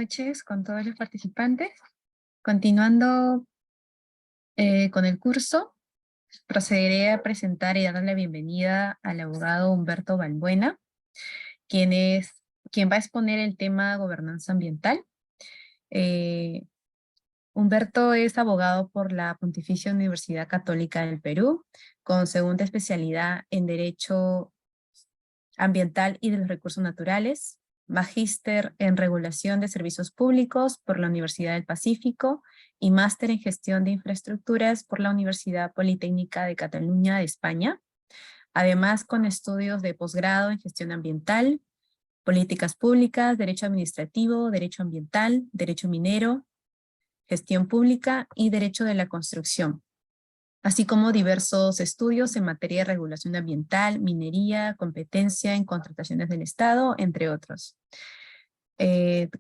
Noches con todos los participantes. Continuando con el curso, procederé a presentar y darle la bienvenida al abogado Humberto Balbuena, quien va a exponer el tema gobernanza ambiental. Humberto es abogado por la Pontificia Universidad Católica del Perú, con segunda especialidad en Derecho Ambiental y de los Recursos Naturales, magíster en Regulación de Servicios Públicos por la Universidad del Pacífico y máster en Gestión de Infraestructuras por la Universidad Politécnica de Cataluña de España, además con estudios de posgrado en Gestión Ambiental, Políticas Públicas, Derecho Administrativo, Derecho Ambiental, Derecho Minero, Gestión Pública y Derecho de la Construcción, así como diversos estudios en materia de regulación ambiental, minería, competencia en contrataciones del Estado, entre otros.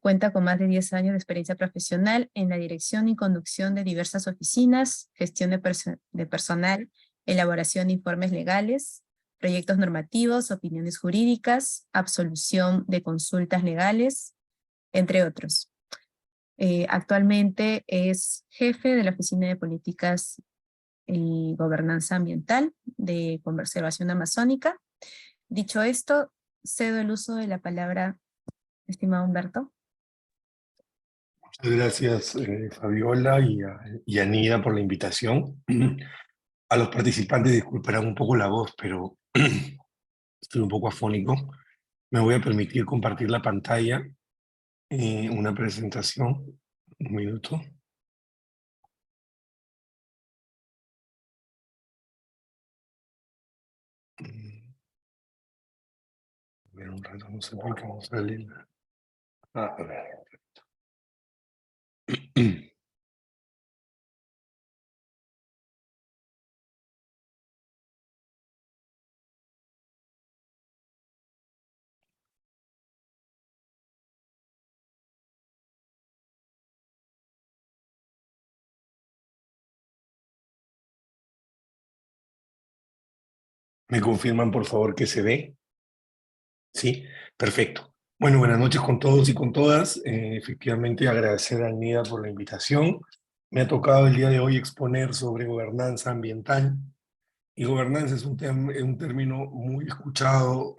Cuenta con más de 10 años de experiencia profesional en la dirección y conducción de diversas oficinas, gestión de personal, elaboración de informes legales, proyectos normativos, opiniones jurídicas, absolución de consultas legales, entre otros. Actualmente es jefe de la Oficina de Políticas y Gobernanza Ambiental de Conservación Amazónica. Dicho esto, cedo el uso de la palabra, estimado Humberto. Muchas gracias, Fabiola y a Nida por la invitación. A los participantes disculparán un poco la voz, pero estoy un poco afónico. Me voy a permitir compartir la pantalla, una presentación. Un minuto. A ver, un rato, no sé por qué no sale. A ver. ¿Me confirman, por favor, que se ve? Sí, perfecto. Bueno, buenas noches con todos y con todas. Efectivamente, agradecer a Nida por la invitación. Me ha tocado el día de hoy exponer sobre gobernanza ambiental. Y gobernanza es un término muy escuchado,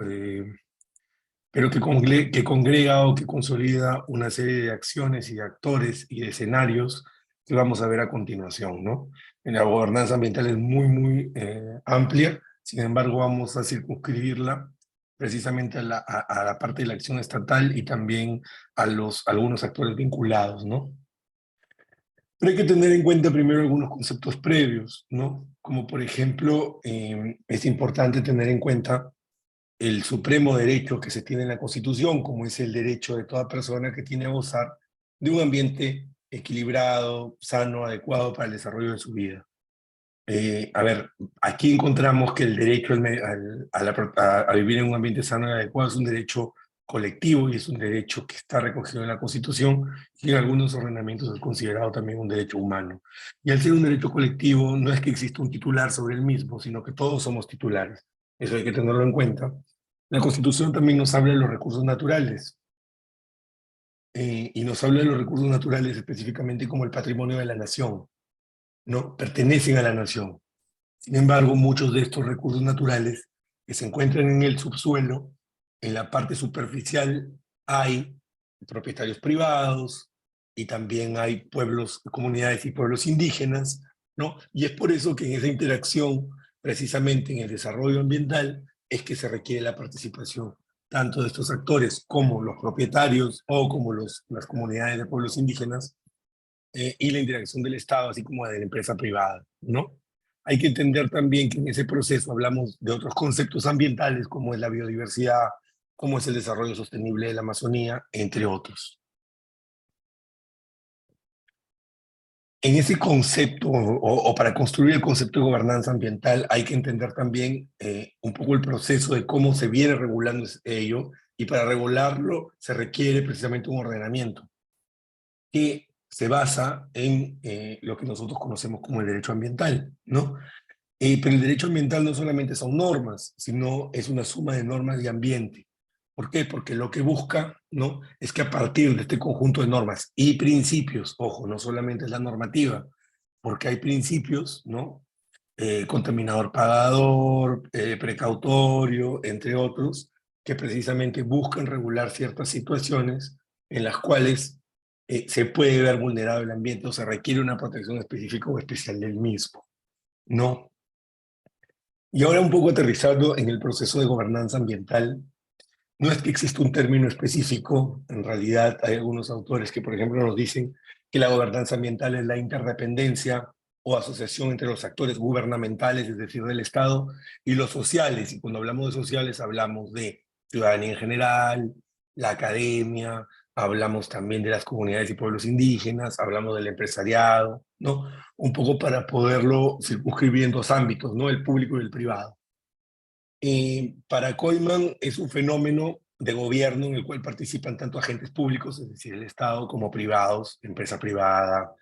pero que congrega o que consolida una serie de acciones y de actores y de escenarios que vamos a ver a continuación, ¿no? La gobernanza ambiental es muy amplia, sin embargo vamos a circunscribirla precisamente a la parte de la acción estatal y también a algunos actores vinculados, ¿no? Pero hay que tener en cuenta primero algunos conceptos previos, ¿no? Como por ejemplo, es importante tener en cuenta el supremo derecho que se tiene en la Constitución, como es el derecho de toda persona que tiene a gozar de un ambiente equilibrado, sano, adecuado para el desarrollo de su vida. A ver, aquí encontramos que el derecho a vivir en un ambiente sano y adecuado es un derecho colectivo y es un derecho que está recogido en la Constitución y en algunos ordenamientos es considerado también un derecho humano. Y al ser un derecho colectivo no es que exista un titular sobre el mismo, sino que todos somos titulares. Eso hay que tenerlo en cuenta. La Constitución también nos habla de los recursos naturales y nos habla de los recursos naturales específicamente como el patrimonio de la nación, ¿no? Pertenecen a la nación. Sin embargo, muchos de estos recursos naturales que se encuentran en el subsuelo, en la parte superficial, hay propietarios privados y también hay pueblos, comunidades y pueblos indígenas, ¿no? Y es por eso que en esa interacción, precisamente en el desarrollo ambiental, es que se requiere la participación tanto de estos actores como los propietarios o como las comunidades de pueblos indígenas y la interacción del Estado, así como de la empresa privada, ¿no? Hay que entender también que en ese proceso hablamos de otros conceptos ambientales, como es la biodiversidad, como es el desarrollo sostenible de la Amazonía, entre otros. En ese concepto, o para construir el concepto de gobernanza ambiental, hay que entender también un poco el proceso de cómo se viene regulando ello, y para regularlo se requiere precisamente un ordenamiento que se basa en lo que nosotros conocemos como el derecho ambiental, ¿no? Pero el derecho ambiental no solamente son normas, sino es una suma de normas de ambiente. ¿Por qué? Porque lo que busca, ¿no?, es que a partir de este conjunto de normas y principios, ojo, no solamente es la normativa, porque hay principios, ¿no?, contaminador pagador, precautorio, entre otros, que precisamente buscan regular ciertas situaciones en las cuales se puede ver vulnerado el ambiente o se requiere una protección específica o especial del mismo, ¿no? Y ahora un poco aterrizando en el proceso de gobernanza ambiental, no es que exista un término específico, en realidad hay algunos autores que, por ejemplo, nos dicen que la gobernanza ambiental es la interdependencia o asociación entre los actores gubernamentales, es decir, del Estado, y los sociales. Y cuando hablamos de sociales hablamos de ciudadanía en general, la academia, hablamos también de las comunidades y pueblos indígenas, hablamos del empresariado, ¿no? Un poco para poderlo circunscribir en dos ámbitos, ¿no? El público y el privado. Para Koyman es un fenómeno de gobierno en el cual participan tanto agentes públicos, es decir, el Estado, como privados, empresa privada,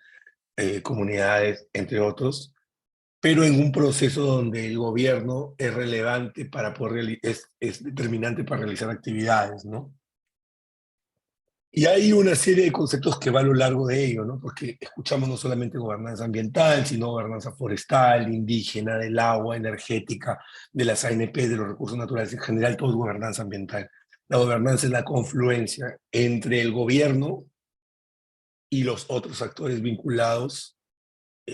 comunidades, entre otros, pero en un proceso donde el gobierno es relevante para poder, es determinante para realizar actividades, ¿no? Y hay una serie de conceptos que va a lo largo de ello, ¿no? Porque escuchamos no solamente gobernanza ambiental, sino gobernanza forestal, indígena, del agua, energética, de las ANP, de los recursos naturales en general, todo es gobernanza ambiental. La gobernanza es la confluencia entre el gobierno y los otros actores vinculados,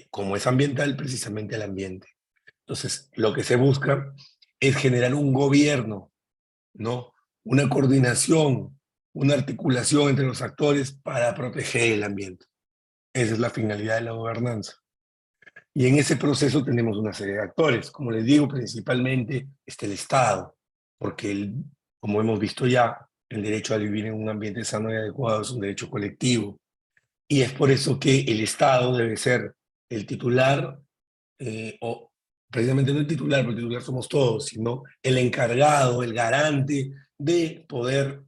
como es ambiental, precisamente al ambiente. Entonces, lo que se busca es generar un gobierno, ¿no? Una coordinación, una articulación entre los actores para proteger el ambiente. Esa es la finalidad de la gobernanza. Y en ese proceso tenemos una serie de actores. Como les digo, principalmente está el Estado, porque como hemos visto ya, el derecho a vivir en un ambiente sano y adecuado es un derecho colectivo. Y es por eso que el Estado debe ser el titular, o precisamente no el titular, porque el titular somos todos, sino el encargado, el garante de poder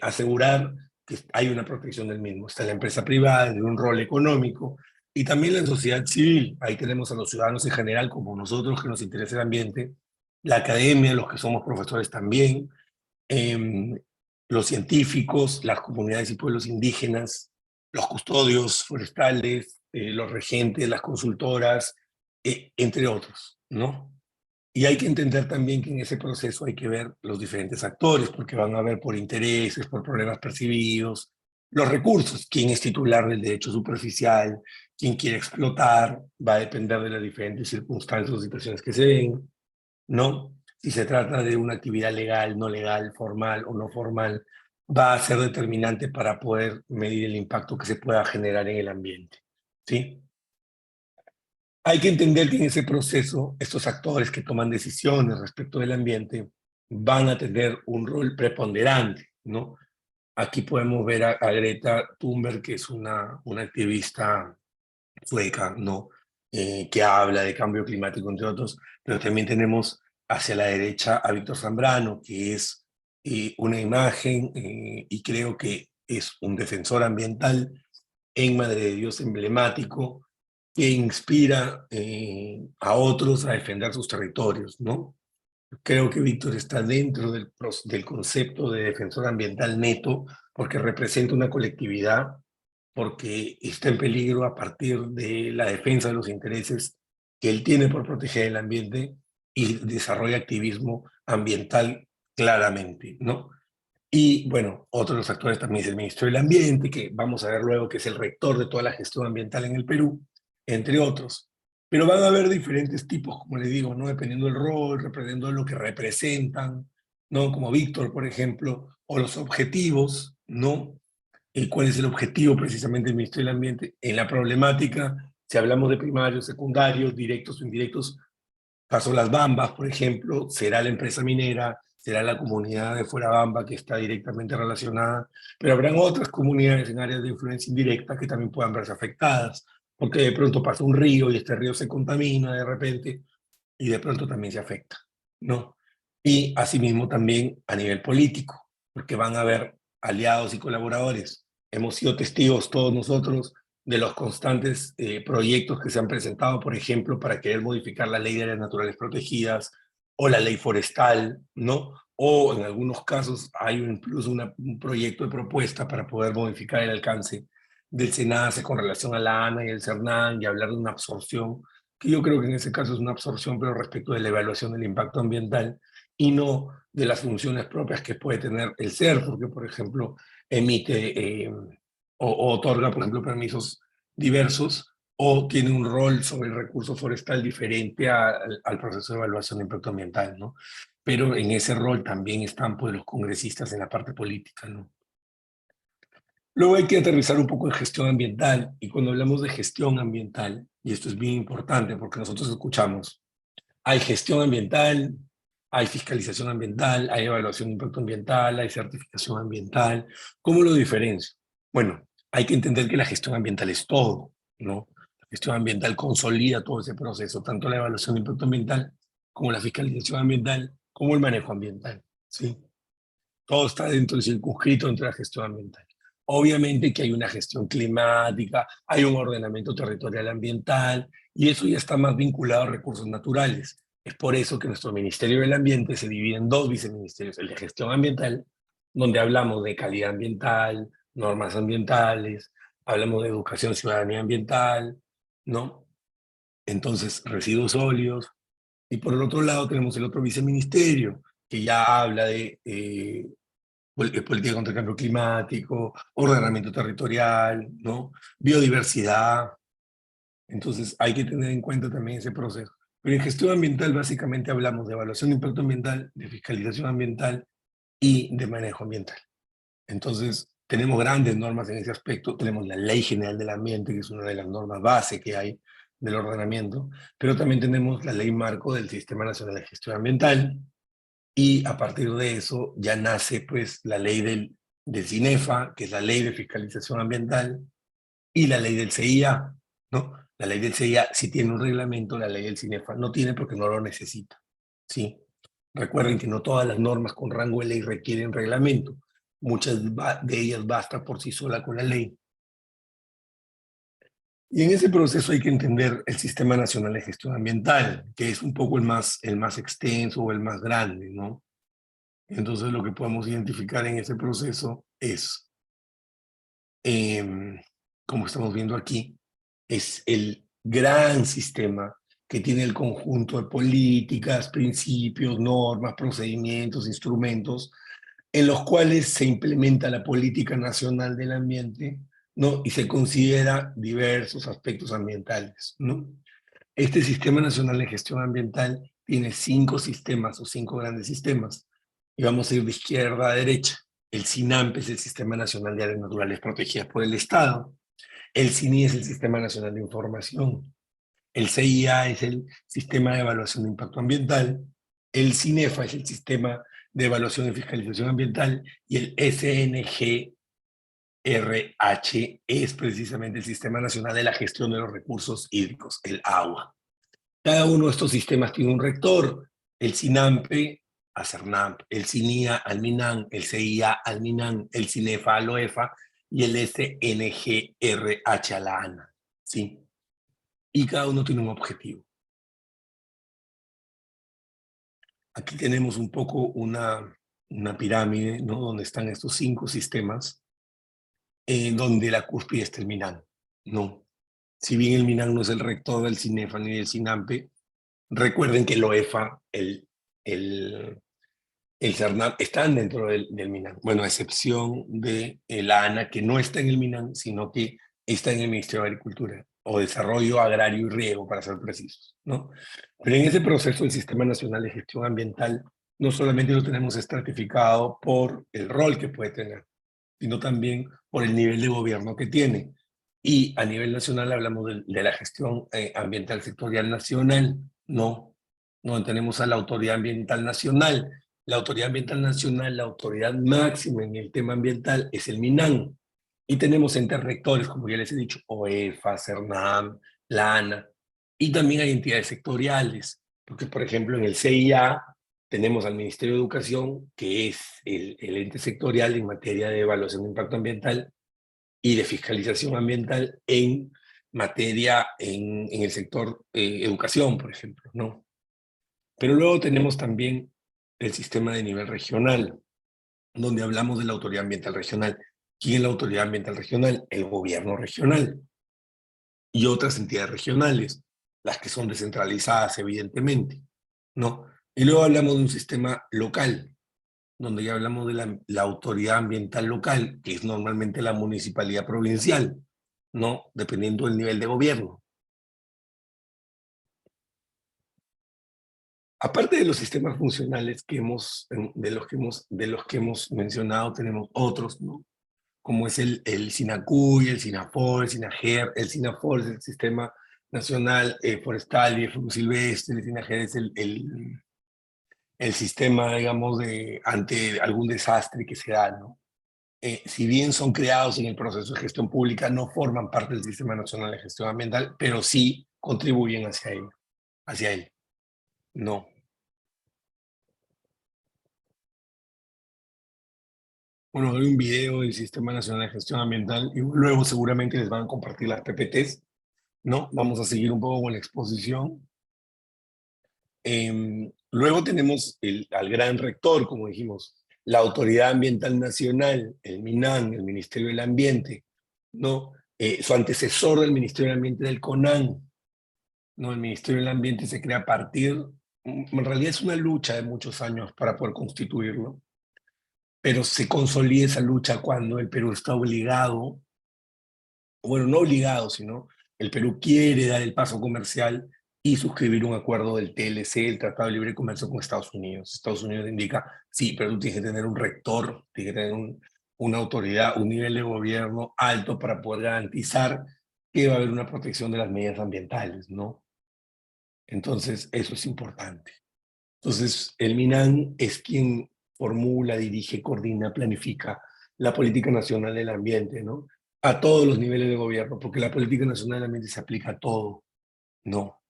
asegurar que hay una protección del mismo. Está la empresa privada, de un rol económico, y también la sociedad civil. Ahí tenemos a los ciudadanos en general, como nosotros que nos interesa el ambiente, la academia, los que somos profesores también, eh, los científicos, las comunidades y pueblos indígenas, los custodios forestales, los regentes, las consultoras, entre otros, ¿no? Y hay que entender también que en ese proceso hay que ver los diferentes actores, porque van a ver por intereses, por problemas percibidos, los recursos, quién es titular del derecho superficial, quién quiere explotar, va a depender de las diferentes circunstancias o situaciones que se den, ¿no? Si se trata de una actividad legal, no legal, formal o no formal, va a ser determinante para poder medir el impacto que se pueda generar en el ambiente, ¿sí? Hay que entender que en ese proceso, estos actores que toman decisiones respecto del ambiente van a tener un rol preponderante, ¿no? Aquí podemos ver a Greta Thunberg, que es una activista sueca, ¿no? Que habla de cambio climático, entre otros, pero también tenemos hacia la derecha a Víctor Zambrano, que es una imagen y creo que es un defensor ambiental en Madre de Dios emblemático, que inspira a otros a defender sus territorios, ¿no? Creo que Víctor está dentro del concepto de defensor ambiental neto, porque representa una colectividad, porque está en peligro a partir de la defensa de los intereses que él tiene por proteger el ambiente y desarrolla activismo ambiental claramente, ¿no? Y bueno, otro de los actores también es el ministro del Ambiente, que vamos a ver luego que es el rector de toda la gestión ambiental en el Perú, entre otros. Pero van a haber diferentes tipos, como les digo, ¿no? Dependiendo del rol, dependiendo de lo que representan, ¿no? Como Víctor, por ejemplo, o los objetivos, ¿no? ¿Cuál es el objetivo precisamente del Ministerio del Ambiente? En la problemática, si hablamos de primarios, secundarios, directos o indirectos, Paso Las Bambas, por ejemplo, será la empresa minera, será la comunidad de Fuerabamba que está directamente relacionada, pero habrán otras comunidades en áreas de influencia indirecta que también puedan verse afectadas, porque de pronto pasa un río y este río se contamina de repente y de pronto también se afecta, ¿no? Y asimismo también a nivel político, porque van a haber aliados y colaboradores. Hemos sido testigos todos nosotros de los constantes proyectos que se han presentado, por ejemplo, para querer modificar la ley de áreas naturales protegidas o la ley forestal, ¿no? o en algunos casos hay incluso un proyecto de propuesta para poder modificar el alcance del SENACE con relación a la ANA y el CERNAN y hablar de una absorción, que yo creo que en ese caso es una absorción, pero respecto de la evaluación del impacto ambiental y no de las funciones propias que puede tener el SER, porque, por ejemplo, emite o otorga, por ejemplo, permisos diversos o tiene un rol sobre el recurso forestal diferente al proceso de evaluación de impacto ambiental, ¿no? Pero en ese rol también están pues, los congresistas en la parte política, ¿no? Luego hay que aterrizar un poco en gestión ambiental, y cuando hablamos de gestión ambiental, y esto es bien importante porque nosotros escuchamos, hay gestión ambiental, hay fiscalización ambiental, hay evaluación de impacto ambiental, hay certificación ambiental. ¿Cómo lo diferencio? Bueno, hay que entender que la gestión ambiental es todo, ¿no? La gestión ambiental consolida todo ese proceso, tanto la evaluación de impacto ambiental como la fiscalización ambiental, como el manejo ambiental, ¿sí? Todo está dentro del circunscrito dentro de la gestión ambiental. Obviamente que hay una gestión climática, hay un ordenamiento territorial ambiental, y eso ya está más vinculado a recursos naturales. Es por eso que nuestro Ministerio del Ambiente se divide en dos viceministerios, el de gestión ambiental, donde hablamos de calidad ambiental, normas ambientales, hablamos de educación ciudadanía ambiental, ¿no? Entonces, residuos sólidos. Y por el otro lado tenemos el otro viceministerio, que ya habla de política contra el cambio climático, ordenamiento territorial, ¿no? Biodiversidad. Entonces hay que tener en cuenta también ese proceso. Pero en gestión ambiental básicamente hablamos de evaluación de impacto ambiental, de fiscalización ambiental y de manejo ambiental. Entonces tenemos grandes normas en ese aspecto. Tenemos la Ley General del Ambiente, que es una de las normas base que hay del ordenamiento, pero también tenemos la Ley Marco del Sistema Nacional de Gestión Ambiental, y a partir de eso ya nace pues la ley del CINEFA, que es la ley de fiscalización ambiental, y la ley del CIA, ¿no? La ley del CIA sí tiene un reglamento, la ley del CINEFA no tiene porque no lo necesita, ¿sí? Recuerden que no todas las normas con rango de ley requieren reglamento, muchas de ellas basta por sí sola con la ley. Y en ese proceso hay que entender el Sistema Nacional de Gestión Ambiental, que es un poco el más extenso o el más grande, ¿no? Entonces lo que podemos identificar en ese proceso es, como estamos viendo aquí, es el gran sistema que tiene el conjunto de políticas, principios, normas, procedimientos, instrumentos, en los cuales se implementa la política nacional del ambiente, ¿no? Y se considera diversos aspectos ambientales, ¿no? Este Sistema Nacional de Gestión Ambiental tiene 5 sistemas o 5 grandes sistemas. Y vamos a ir de izquierda a derecha. El SINAMP es el Sistema Nacional de Áreas Naturales Protegidas por el Estado. El SINI es el Sistema Nacional de Información. El CIA es el Sistema de Evaluación de Impacto Ambiental. El CINEFA es el Sistema de Evaluación y Fiscalización Ambiental. Y el SNGRH es precisamente el Sistema Nacional de la Gestión de los Recursos Hídricos, el agua. Cada uno de estos sistemas tiene un rector, el SINAMPE a CERNAMP, el SINIA al MINAN, el CIA al MINAN, el CINEFA al OEFA y el SNGRH a la ANA, ¿sí? Y cada uno tiene un objetivo. Aquí tenemos un poco una pirámide, ¿no? Donde están estos 5 sistemas, donde la cúspide está el MINAN, ¿no? Si bien el MINAN no es el rector del CINEFA ni del SINAMPE, recuerden que el OEFA, el CERNAP están dentro del MINAN. Bueno, a excepción de la ANA, que no está en el MINAN, sino que está en el Ministerio de Agricultura o Desarrollo Agrario y Riego, para ser precisos, ¿no? Pero en ese proceso el Sistema Nacional de Gestión Ambiental no solamente lo tenemos estratificado por el rol que puede tener, sino también por el nivel de gobierno que tiene. Y a nivel nacional hablamos de la gestión ambiental sectorial nacional, ¿no? No tenemos a la Autoridad Ambiental Nacional. La Autoridad Ambiental Nacional, la autoridad máxima en el tema ambiental, es el MINAN. Y tenemos entes rectores, como ya les he dicho, OEFA, CERNAM, la ANA. Y también hay entidades sectoriales, porque por ejemplo en el CIA tenemos al Ministerio de Educación, que es el ente sectorial en materia de evaluación de impacto ambiental y de fiscalización ambiental en materia, en el sector educación, por ejemplo, ¿no? Pero luego tenemos también el sistema de nivel regional, donde hablamos de la autoridad ambiental regional. ¿Quién es la autoridad ambiental regional? El gobierno regional y otras entidades regionales, las que son descentralizadas, evidentemente, ¿no? Y luego hablamos de un sistema local, donde ya hablamos de la autoridad ambiental local, que es normalmente la municipalidad provincial, ¿no? Dependiendo del nivel de gobierno. Aparte de los sistemas funcionales de los que hemos mencionado, tenemos otros, ¿no? Como es el SINACUY, el SINAFOR, el SINAGER. El SINAFOR es el Sistema Nacional Forestal y de Fauna Silvestre. El SINAGER es el sistema, digamos, ante algún desastre que se da, ¿no? Si bien son creados en el proceso de gestión pública, no forman parte del Sistema Nacional de Gestión Ambiental, pero sí contribuyen hacia él. No. Bueno, hay un video del Sistema Nacional de Gestión Ambiental y luego seguramente les van a compartir las PPTs, ¿no? Vamos a seguir un poco con la exposición. Luego tenemos al gran rector, como dijimos, la Autoridad Ambiental Nacional, el MINAN, el Ministerio del Ambiente, ¿no? Su antecesor del Ministerio del Ambiente, del CONAN, ¿no? El Ministerio del Ambiente se crea a partir, en realidad es una lucha de muchos años para poder constituirlo, pero se consolida esa lucha cuando el Perú está obligado, bueno, no obligado, sino el Perú quiere dar el paso comercial y suscribir un acuerdo del TLC, el Tratado de Libre Comercio con Estados Unidos. Estados Unidos indica, sí, pero tú tienes que tener un rector, tienes que tener una autoridad, un nivel de gobierno alto para poder garantizar que va a haber una protección de las medidas ambientales, ¿no? Entonces, eso es importante. Entonces, el MINAN es quien formula, dirige, coordina, planifica la política nacional del ambiente, ¿no? A todos los niveles de gobierno, porque la política nacional del ambiente se aplica a todo, ¿no?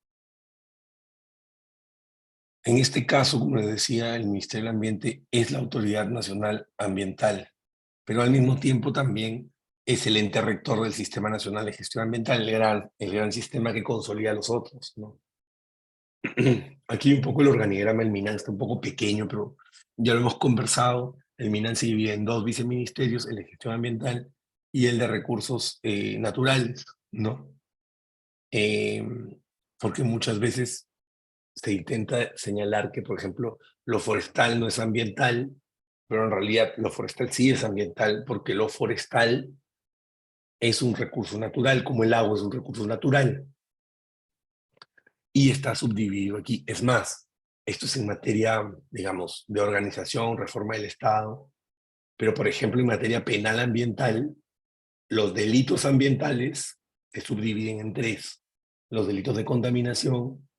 En este caso, como les decía, el Ministerio del Ambiente es la Autoridad Nacional Ambiental, pero al mismo tiempo también es el ente rector del Sistema Nacional de Gestión Ambiental, el gran sistema que consolida a los otros, ¿no? Aquí un poco el organigrama del MINAN está un poco pequeño, pero ya lo hemos conversado. El MINAN se divide en dos viceministerios, el de gestión ambiental y el de recursos naturales, ¿no? Eh, Porque muchas veces se intenta señalar que, por ejemplo, lo forestal no es ambiental, pero en realidad lo forestal sí es ambiental, porque lo forestal es un recurso natural, como el agua es un recurso natural. Y está subdividido aquí. Es más, esto es en materia, digamos, de organización, reforma del Estado, pero por ejemplo en materia penal ambiental, los delitos ambientales se subdividen en tres. Los delitos de contaminación,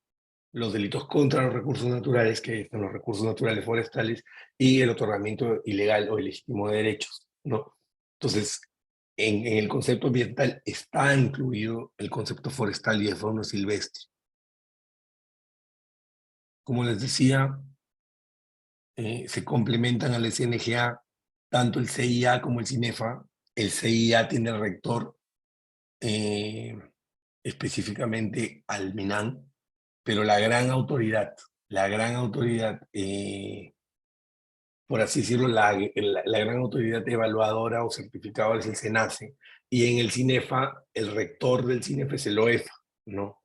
los delitos contra los recursos naturales, que son los recursos naturales forestales, y el otorgamiento ilegal o ilegítimo de derechos, ¿no? Entonces, en el concepto ambiental está incluido el concepto forestal y de fauna silvestre. Como les decía, se complementan al SNGA tanto el CIA como el CINEFA. El CIA tiene el rector eh, específicamente al MINAN, pero la gran autoridad, por así decirlo, la gran autoridad evaluadora o certificadora es el SENACE, y en el CINEFA, el rector del CINEFA es el OEFA, ¿no?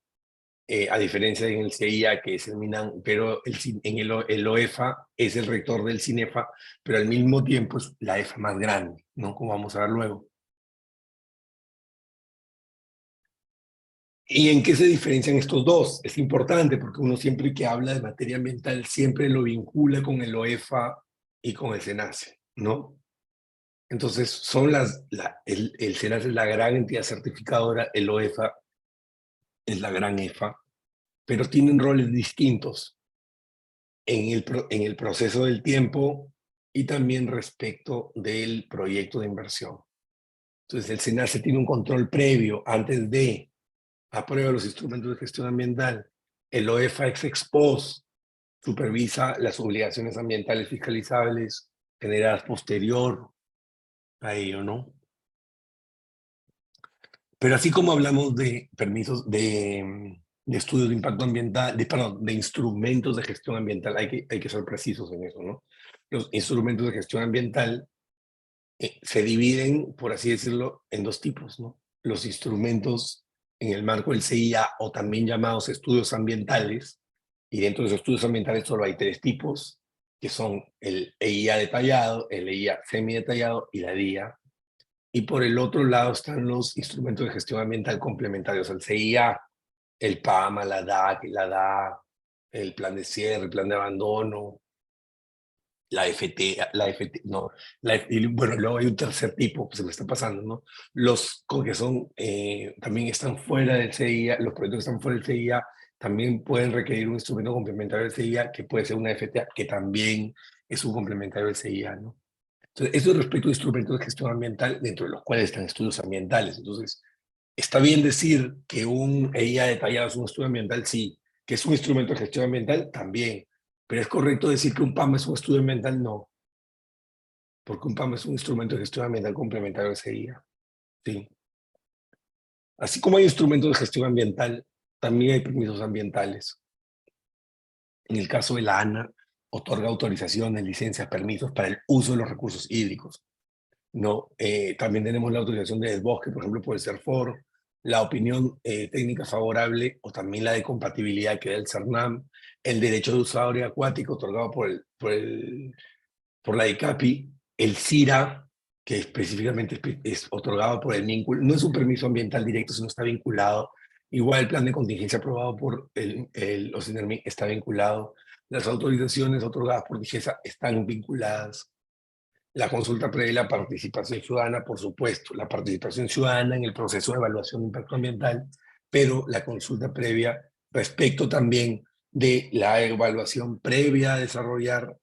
A diferencia en el CIA, que es el MINAN, pero el OEFA es el rector del CINEFA, pero al mismo tiempo es la EFA más grande, ¿no? Como vamos a ver luego. ¿Y en qué se diferencian estos dos? Es importante porque uno siempre que habla de materia ambiental siempre lo vincula con el OEFA y con el SENACE, ¿no? Entonces, el SENACE es la gran entidad certificadora, el OEFA es la gran EFA, pero tienen roles distintos en el proceso del tiempo y también respecto del proyecto de inversión. Entonces, el SENACE tiene un control previo antes de aprueba los instrumentos de gestión ambiental. El OEFA ex post supervisa las obligaciones ambientales fiscalizables generadas posterior a ello, ¿no? Pero así como hablamos de permisos, de estudios de impacto ambiental, perdón, de instrumentos de gestión ambiental, hay que ser precisos en eso, ¿no? Los instrumentos de gestión ambiental se dividen, por así decirlo, en dos tipos, ¿no? Los instrumentos en el marco del CIA, o también llamados estudios ambientales, y dentro de los estudios ambientales solo hay tres tipos, que son el EIA detallado, el EIA semi-detallado y la DIA. Y por el otro lado están los instrumentos de gestión ambiental complementarios al CIA, el PAMA, la DAC, la DA, el plan de cierre, el plan de abandono, la FT, no, y bueno, luego hay un tercer tipo, que se me está pasando, ¿no? Los que son, también están fuera del CIA, los proyectos que están fuera del CIA también pueden requerir un instrumento complementario del CIA, que puede ser una FTA, que también es un complementario del CIA, ¿no? Entonces, eso respecto a instrumentos de gestión ambiental, dentro de los cuales están estudios ambientales. Entonces, está bien decir que un EIA detallado es un estudio ambiental, sí. Que es un instrumento de gestión ambiental, también. Pero es correcto decir que un PAM es un estudio ambiental, no. Porque un PAM es un instrumento de gestión ambiental complementario al EIA. Sí. Así como hay instrumentos de gestión ambiental, también hay permisos ambientales. En el caso de la ANA, otorga autorizaciones, licencias, permisos para el uso de los recursos hídricos. No, también tenemos la autorización de desbosque, por ejemplo, por el CERFOR, la opinión técnica favorable o también la de compatibilidad que da el CERNAM, el derecho de uso área acuático otorgado por la ICAPI, el CIRA, que específicamente es otorgado por el MINCUL, no es un permiso ambiental directo, sino está vinculado. Igual el plan de contingencia aprobado por el OCINERMI está vinculado. Las autorizaciones otorgadas por DIGESA están vinculadas. La consulta previa y la participación ciudadana, por supuesto, la participación ciudadana en el proceso de evaluación de impacto ambiental, pero la consulta previa respecto también de la evaluación previa a desarrollar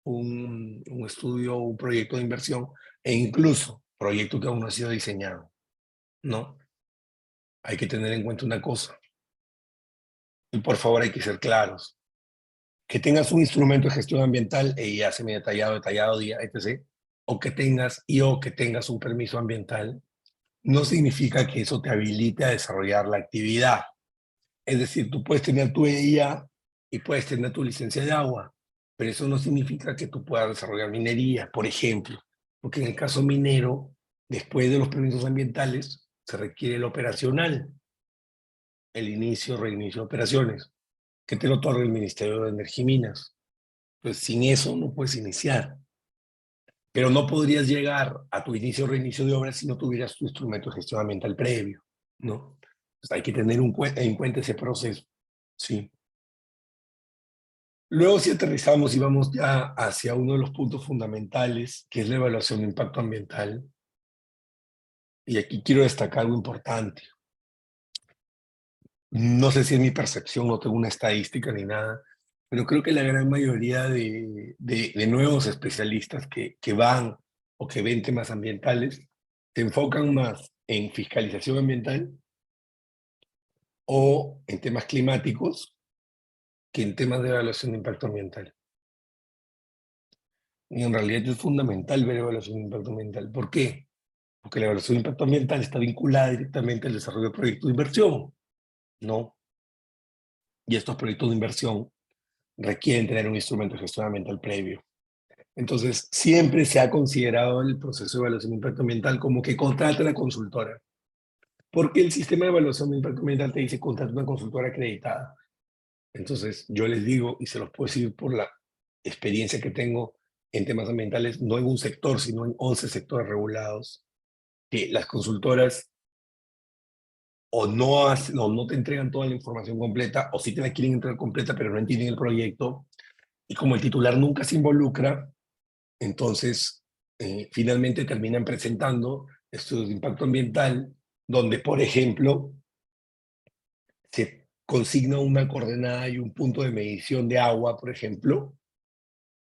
un estudio, un proyecto de inversión, e incluso proyecto que aún no ha sido diseñado, ¿no? Hay que tener en cuenta una cosa, y por favor hay que ser claros, que tengas un instrumento de gestión ambiental, y ya se me detallado, día, etc., o que tengas un permiso ambiental, no significa que eso te habilite a desarrollar la actividad. Es decir, tú puedes tener tu EIA y puedes tener tu licencia de agua, pero eso no significa que tú puedas desarrollar minería, por ejemplo, porque en el caso minero, después de los permisos ambientales, se requiere el operacional, el inicio, reinicio de operaciones, que te lo otorga el Ministerio de Energía y Minas. Pues sin eso no puedes iniciar. Pero no podrías llegar a tu inicio o reinicio de obras si no tuvieras tu instrumento de gestión ambiental previo, ¿no? Entonces hay que tener en cuenta ese proceso, sí. Luego si aterrizamos y vamos ya hacia uno de los puntos fundamentales, que es la evaluación de impacto ambiental, y aquí quiero destacar algo importante. No sé si es mi percepción, no tengo una estadística ni nada, pero creo que la gran mayoría de nuevos especialistas que van o que ven temas ambientales se enfocan más en fiscalización ambiental o en temas climáticos que en temas de evaluación de impacto ambiental. Y en realidad es fundamental ver evaluación de impacto ambiental. ¿Por qué? Porque la evaluación de impacto ambiental está vinculada directamente al desarrollo de proyectos de inversión, ¿no? Y estos proyectos de inversión requieren tener un instrumento de gestión ambiental previo. Entonces, siempre se ha considerado el proceso de evaluación de impacto ambiental como que contrata a la consultora. Porque el sistema de evaluación de impacto ambiental te dice contrata una consultora acreditada. Entonces, yo les digo, y se los puedo decir por la experiencia que tengo en temas ambientales, no en un sector, sino en 11 sectores regulados, que las consultoras o no te entregan toda la información completa, o sí te la quieren entregar completa, pero no entienden el proyecto, y como el titular nunca se involucra, entonces finalmente terminan presentando estudios de impacto ambiental, donde, por ejemplo, se consigna una coordenada y un punto de medición de agua, por ejemplo,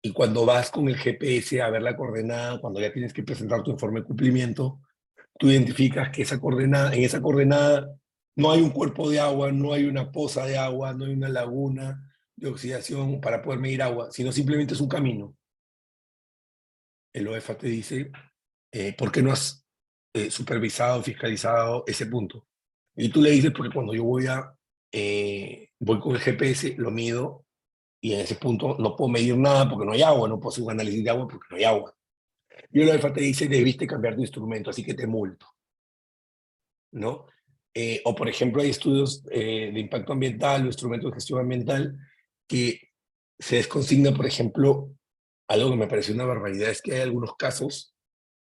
y cuando vas con el GPS a ver la coordenada, cuando ya tienes que presentar tu informe de cumplimiento, tú identificas que en esa coordenada no hay un cuerpo de agua, no hay una poza de agua, no hay una laguna de oxidación para poder medir agua, sino simplemente es un camino. El OEFA te dice, ¿por qué no has supervisado, fiscalizado ese punto? Y tú le dices, porque cuando yo voy a voy con el GPS, lo mido, y en ese punto no puedo medir nada porque no hay agua, no puedo hacer un análisis de agua porque no hay agua. Y la EFA te dice, debiste cambiar de instrumento, así que te multo, ¿no? O, por ejemplo, hay estudios de impacto ambiental o instrumentos de gestión ambiental que se desconsigna, por ejemplo, algo que me pareció una barbaridad, es que hay algunos casos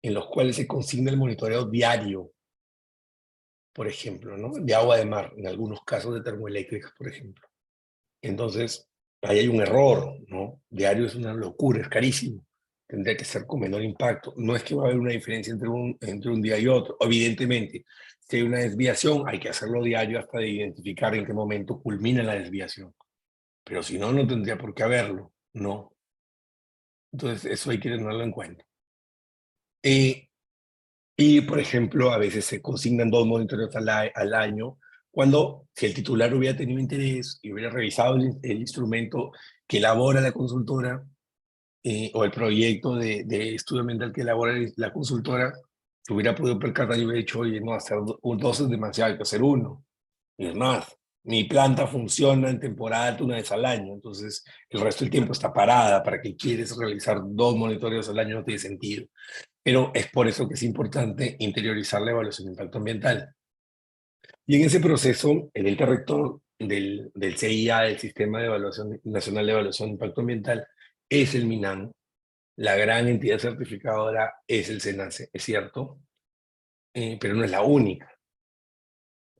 en los cuales se consigna el monitoreo diario, por ejemplo, ¿no? De agua de mar, en algunos casos de termoeléctricas, por ejemplo. Entonces, ahí hay un error, ¿no? Diario es una locura, es carísimo. Tendría que ser con menor impacto. No es que va a haber una diferencia entre un día y otro. Evidentemente, si hay una desviación, hay que hacerlo diario hasta de identificar en qué momento culmina la desviación. Pero si no, no tendría por qué haberlo, ¿no? Entonces, eso hay que tenerlo en cuenta. Y, por ejemplo, a veces se consignan 2 monitoreos al año, cuando si el titular hubiera tenido interés y hubiera revisado el instrumento que elabora la consultora o el proyecto de estudio ambiental que elabora la consultora, se hubiera podido percatar y hubiera dicho, oye, no, hacer dos es demasiado, hay que hacer uno. Y es más, mi planta funciona en temporada alta 1 vez al año, entonces el resto del tiempo está parada. ¿Para qué quieres realizar 2 monitoreos al año? No tiene sentido. Pero es por eso que es importante interiorizar la evaluación de impacto ambiental. Y en ese proceso, el ente rector del CIA, del Sistema de Evaluación Nacional de Evaluación de Impacto Ambiental, es el MINAM. La gran entidad certificadora es el SENACE, es cierto, pero no es la única.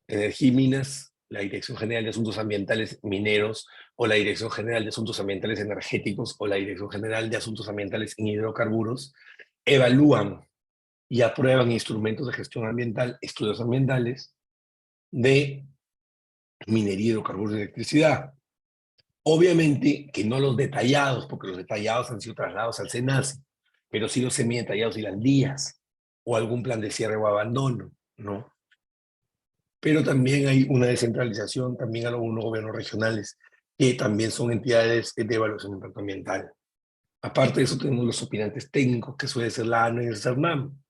Energía y Minas, la Dirección General de Asuntos Ambientales Mineros, o la Dirección General de Asuntos Ambientales Energéticos, o la Dirección General de Asuntos Ambientales en Hidrocarburos, evalúan y aprueban instrumentos de gestión ambiental, estudios ambientales de minería, hidrocarburos y electricidad. Obviamente que no los detallados, porque los detallados han sido trasladados al SENACE, pero sí los semidetallados y las vías, o algún plan de cierre o abandono, ¿no? Pero también hay una descentralización, también hay algunos gobiernos regionales, que también son entidades de evaluación de impacto ambiental. Aparte de eso, tenemos los opinantes técnicos, que suele ser la ANA y el CERNAM,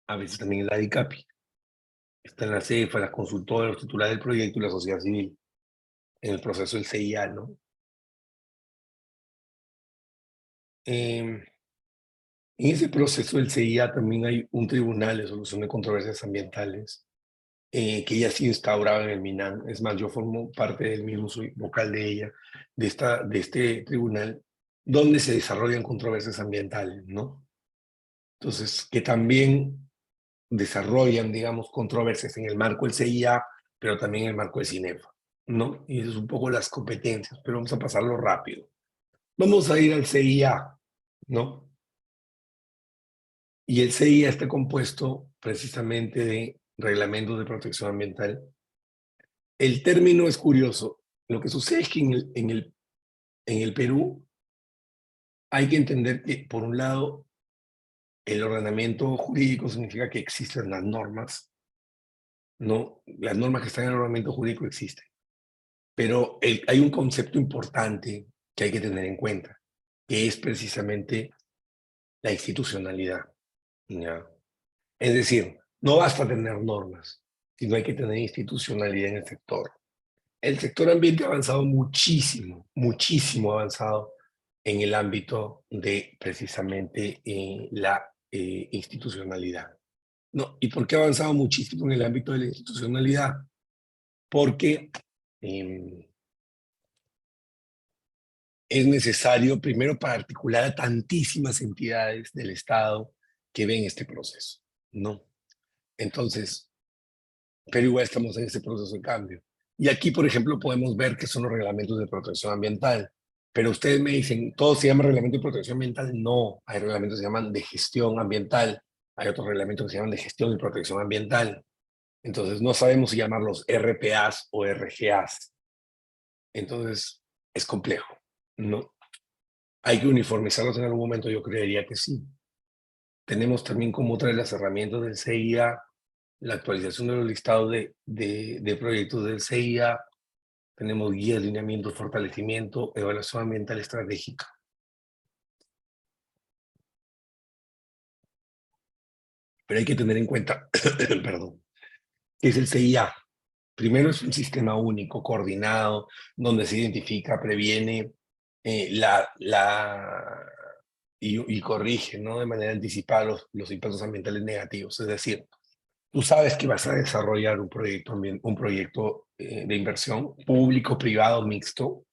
a veces también la DICAPI. Están la CEFA, las consultoras, los titulares del proyecto y la sociedad civil, en el proceso del CIA, ¿no? En ese proceso del CIA también hay un tribunal de solución de controversias ambientales que ya ha sido instaurado en el MINAM. Es más, yo formo parte del mismo, soy vocal de ella, de este tribunal, donde se desarrollan controversias ambientales, ¿no? Entonces, que también desarrollan, digamos, controversias en el marco del CIA, pero también en el marco del CINEFA, ¿no? Y eso es un poco las competencias, pero vamos a pasarlo rápido. Vamos a ir al CIA, ¿no? Y el CIA está compuesto precisamente de reglamentos de protección ambiental. El término es curioso. Lo que sucede es que en el Perú hay que entender que, por un lado, el ordenamiento jurídico significa que existen las normas, ¿no? Las normas que están en el ordenamiento jurídico existen. Pero hay un concepto importante que hay que tener en cuenta, que es precisamente la institucionalidad, ¿ya? Es decir, no basta tener normas, sino hay que tener institucionalidad en el sector. El sector ambiente ha avanzado muchísimo, muchísimo avanzado en el ámbito de precisamente la institucionalidad. No, ¿y por qué ha avanzado muchísimo en el ámbito de la institucionalidad? Porque es necesario, primero, para articular a tantísimas entidades del Estado que ven este proceso, ¿no? Entonces, pero igual estamos en ese proceso de cambio. Y aquí, por ejemplo, podemos ver que son los reglamentos de protección ambiental. Pero ustedes me dicen, ¿todo se llama reglamento de protección ambiental? No, hay reglamentos que se llaman de gestión ambiental, hay otros reglamentos que se llaman de gestión y protección ambiental. Entonces, no sabemos si llamarlos RPAs o RGAs. Entonces, es complejo, ¿no? Hay que uniformizarlos en algún momento, yo creería que sí. Tenemos también como otra de las herramientas del CIA la actualización de los listados de proyectos del CIA. Tenemos guías, lineamientos, fortalecimiento, evaluación ambiental estratégica. Pero hay que tener en cuenta, perdón, que es el CIA. Primero es un sistema único, coordinado, donde se identifica, previene y corrige, ¿no? De manera anticipada los impactos ambientales negativos. Es decir, tú sabes que vas a desarrollar un proyecto de inversión público, privado, mixto,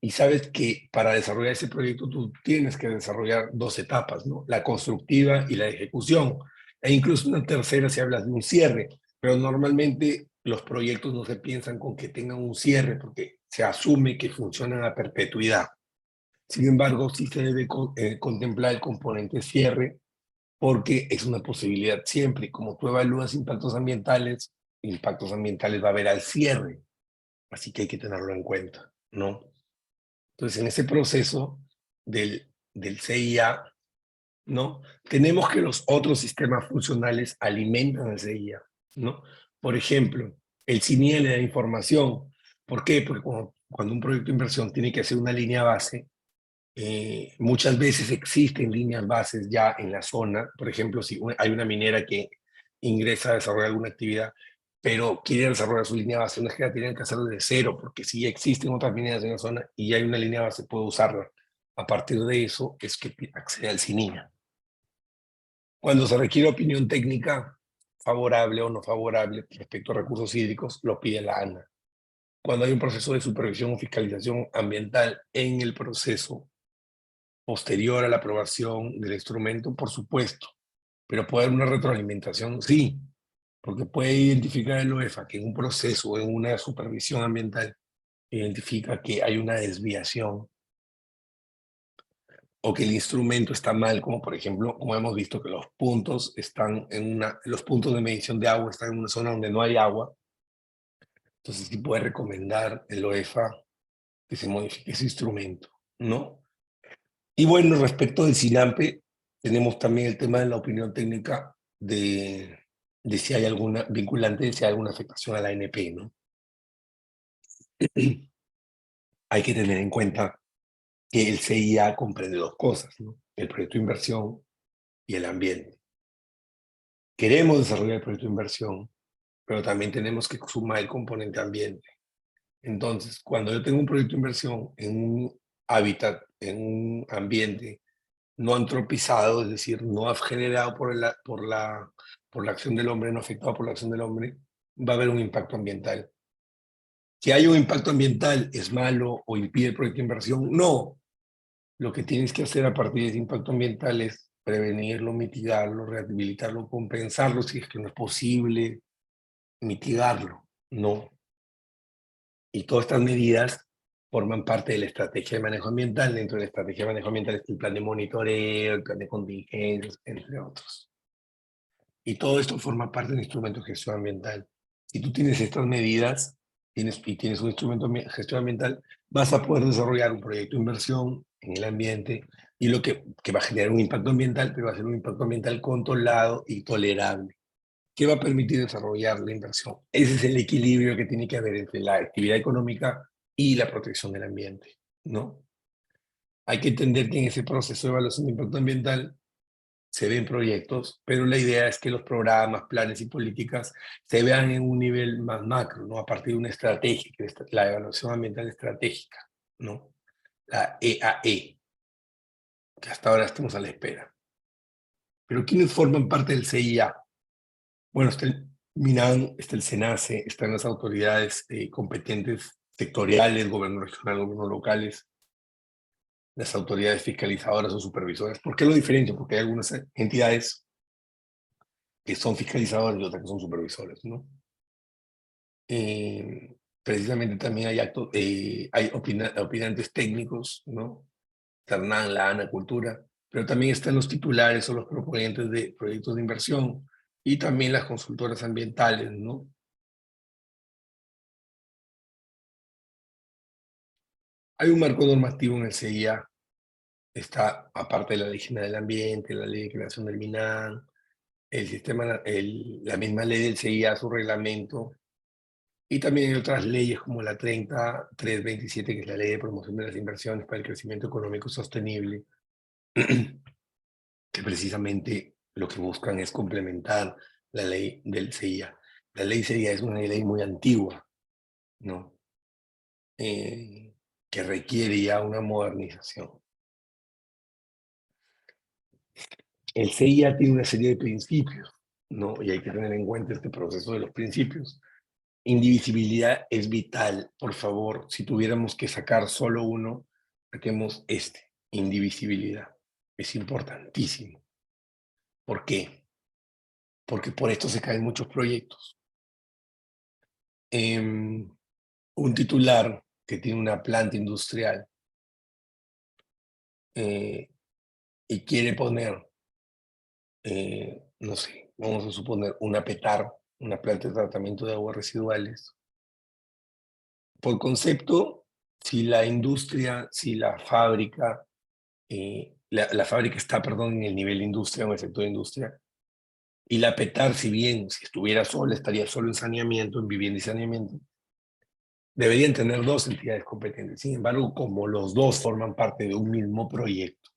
y sabes que para desarrollar ese proyecto tú tienes que desarrollar dos etapas, ¿no? La constructiva y la de ejecución. E incluso una tercera si hablas de un cierre, pero normalmente los proyectos no se piensan con que tengan un cierre porque se asume que funcionan a perpetuidad. Sin embargo, sí se debe contemplar el componente cierre porque es una posibilidad siempre. Y como tú evalúas impactos ambientales va a haber al cierre. Así que hay que tenerlo en cuenta, ¿no? Entonces, en ese proceso del CIA, ¿no? Tenemos que los otros sistemas funcionales alimentan al CIA, ¿no? Por ejemplo, el CINIE le da información. ¿Por qué? Porque cuando un proyecto de inversión tiene que hacer una línea base, muchas veces existen líneas bases ya en la zona. Por ejemplo, si hay una minera que ingresa a desarrollar alguna actividad, pero quiere desarrollar su línea base, no es que la tienen que hacer desde cero, porque si existen otras mineras en la zona y hay una línea base, puede usarla. A partir de eso es que accede al CINIA. Cuando se requiere opinión técnica favorable o no favorable respecto a recursos hídricos, lo pide la ANA. Cuando hay un proceso de supervisión o fiscalización ambiental en el proceso posterior a la aprobación del instrumento, por supuesto, pero puede haber una retroalimentación, sí, porque puede identificar el OEFA que en un proceso o en una supervisión ambiental identifica que hay una desviación o que el instrumento está mal, como por ejemplo, como hemos visto que los puntos de medición de agua están en una zona donde no hay agua, entonces sí puede recomendar el OEFA que se modifique ese instrumento, ¿no? Y bueno, respecto del SINAMPE, tenemos también el tema de la opinión técnica de si hay alguna vinculante, de si hay alguna afectación a la ANP, ¿no? Hay que tener en cuenta que el CIA comprende dos cosas, ¿no? El proyecto de inversión y el ambiente. Queremos desarrollar el proyecto de inversión, pero también tenemos que sumar el componente ambiente. Entonces, cuando yo tengo un proyecto de inversión en un hábitat, en un ambiente no antropizado, es decir, no generado por la acción del hombre, no afectado por la acción del hombre, va a haber un impacto ambiental. ¿Que haya un impacto ambiental es malo o impide el proyecto de inversión? No. Lo que tienes que hacer a partir de ese impacto ambiental es prevenirlo, mitigarlo, rehabilitarlo, compensarlo si es que no es posible, mitigarlo. No. Y todas estas medidas forman parte de la estrategia de manejo ambiental. Dentro de la estrategia de manejo ambiental está el plan de monitoreo, el plan de contingencias, entre otros. Y todo esto forma parte del instrumento de gestión ambiental. Si tú tienes estas medidas tienes un instrumento de gestión ambiental, vas a poder desarrollar un proyecto de inversión en el ambiente y que va a generar un impacto ambiental, pero va a ser un impacto ambiental controlado y tolerable, que va a permitir desarrollar la inversión. Ese es el equilibrio que tiene que haber entre la actividad económica y la protección del ambiente, ¿no? Hay que entender que en ese proceso de evaluación de impacto ambiental se ven proyectos, pero la idea es que los programas, planes y políticas se vean en un nivel más macro, ¿no? A partir de una estrategia, que es la evaluación ambiental estratégica, ¿no? La EAE, que hasta ahora estamos a la espera. Pero ¿quiénes forman parte del CIA? Bueno, está el MINAN, está el SENACE, están las autoridades competentes sectoriales, gobierno regional, gobiernos locales, las autoridades fiscalizadoras o supervisoras. ¿Por qué lo diferencio? Porque hay algunas entidades que son fiscalizadores y otras que son supervisores, ¿no? Precisamente también hay opinantes técnicos, ¿no? Ternán, la ANA Cultura, pero también están los titulares o los proponentes de proyectos de inversión y también las consultoras ambientales, ¿no? Hay un marco normativo en el CIA, está aparte de la Ley General del Ambiente, la Ley de Creación del MINAN, la misma ley del CIA, su reglamento, y también hay otras leyes como la 30327, que es la Ley de Promoción de las Inversiones para el Crecimiento Económico Sostenible, que precisamente lo que buscan es complementar la ley del CIA. La ley SEIA es una ley muy antigua, ¿no? Que requiere ya una modernización. El SEIA tiene una serie de principios, ¿no? Y hay que tener en cuenta este proceso de los principios. Indivisibilidad es vital. Por favor, si tuviéramos que sacar solo uno, saquemos este, indivisibilidad. Es importantísimo. ¿Por qué? Porque por esto se caen muchos proyectos. Un titular que tiene una planta industrial y quiere poner, no sé, vamos a suponer una PETAR, una planta de tratamiento de aguas residuales. Por concepto, si la industria, si la fábrica, la fábrica está, perdón, en el nivel de industria o en el sector de industria, y la PETAR, si bien, si estuviera sola, estaría solo en saneamiento, en vivienda y saneamiento, deberían tener dos entidades competentes. Sin embargo, como los dos forman parte de un mismo proyecto,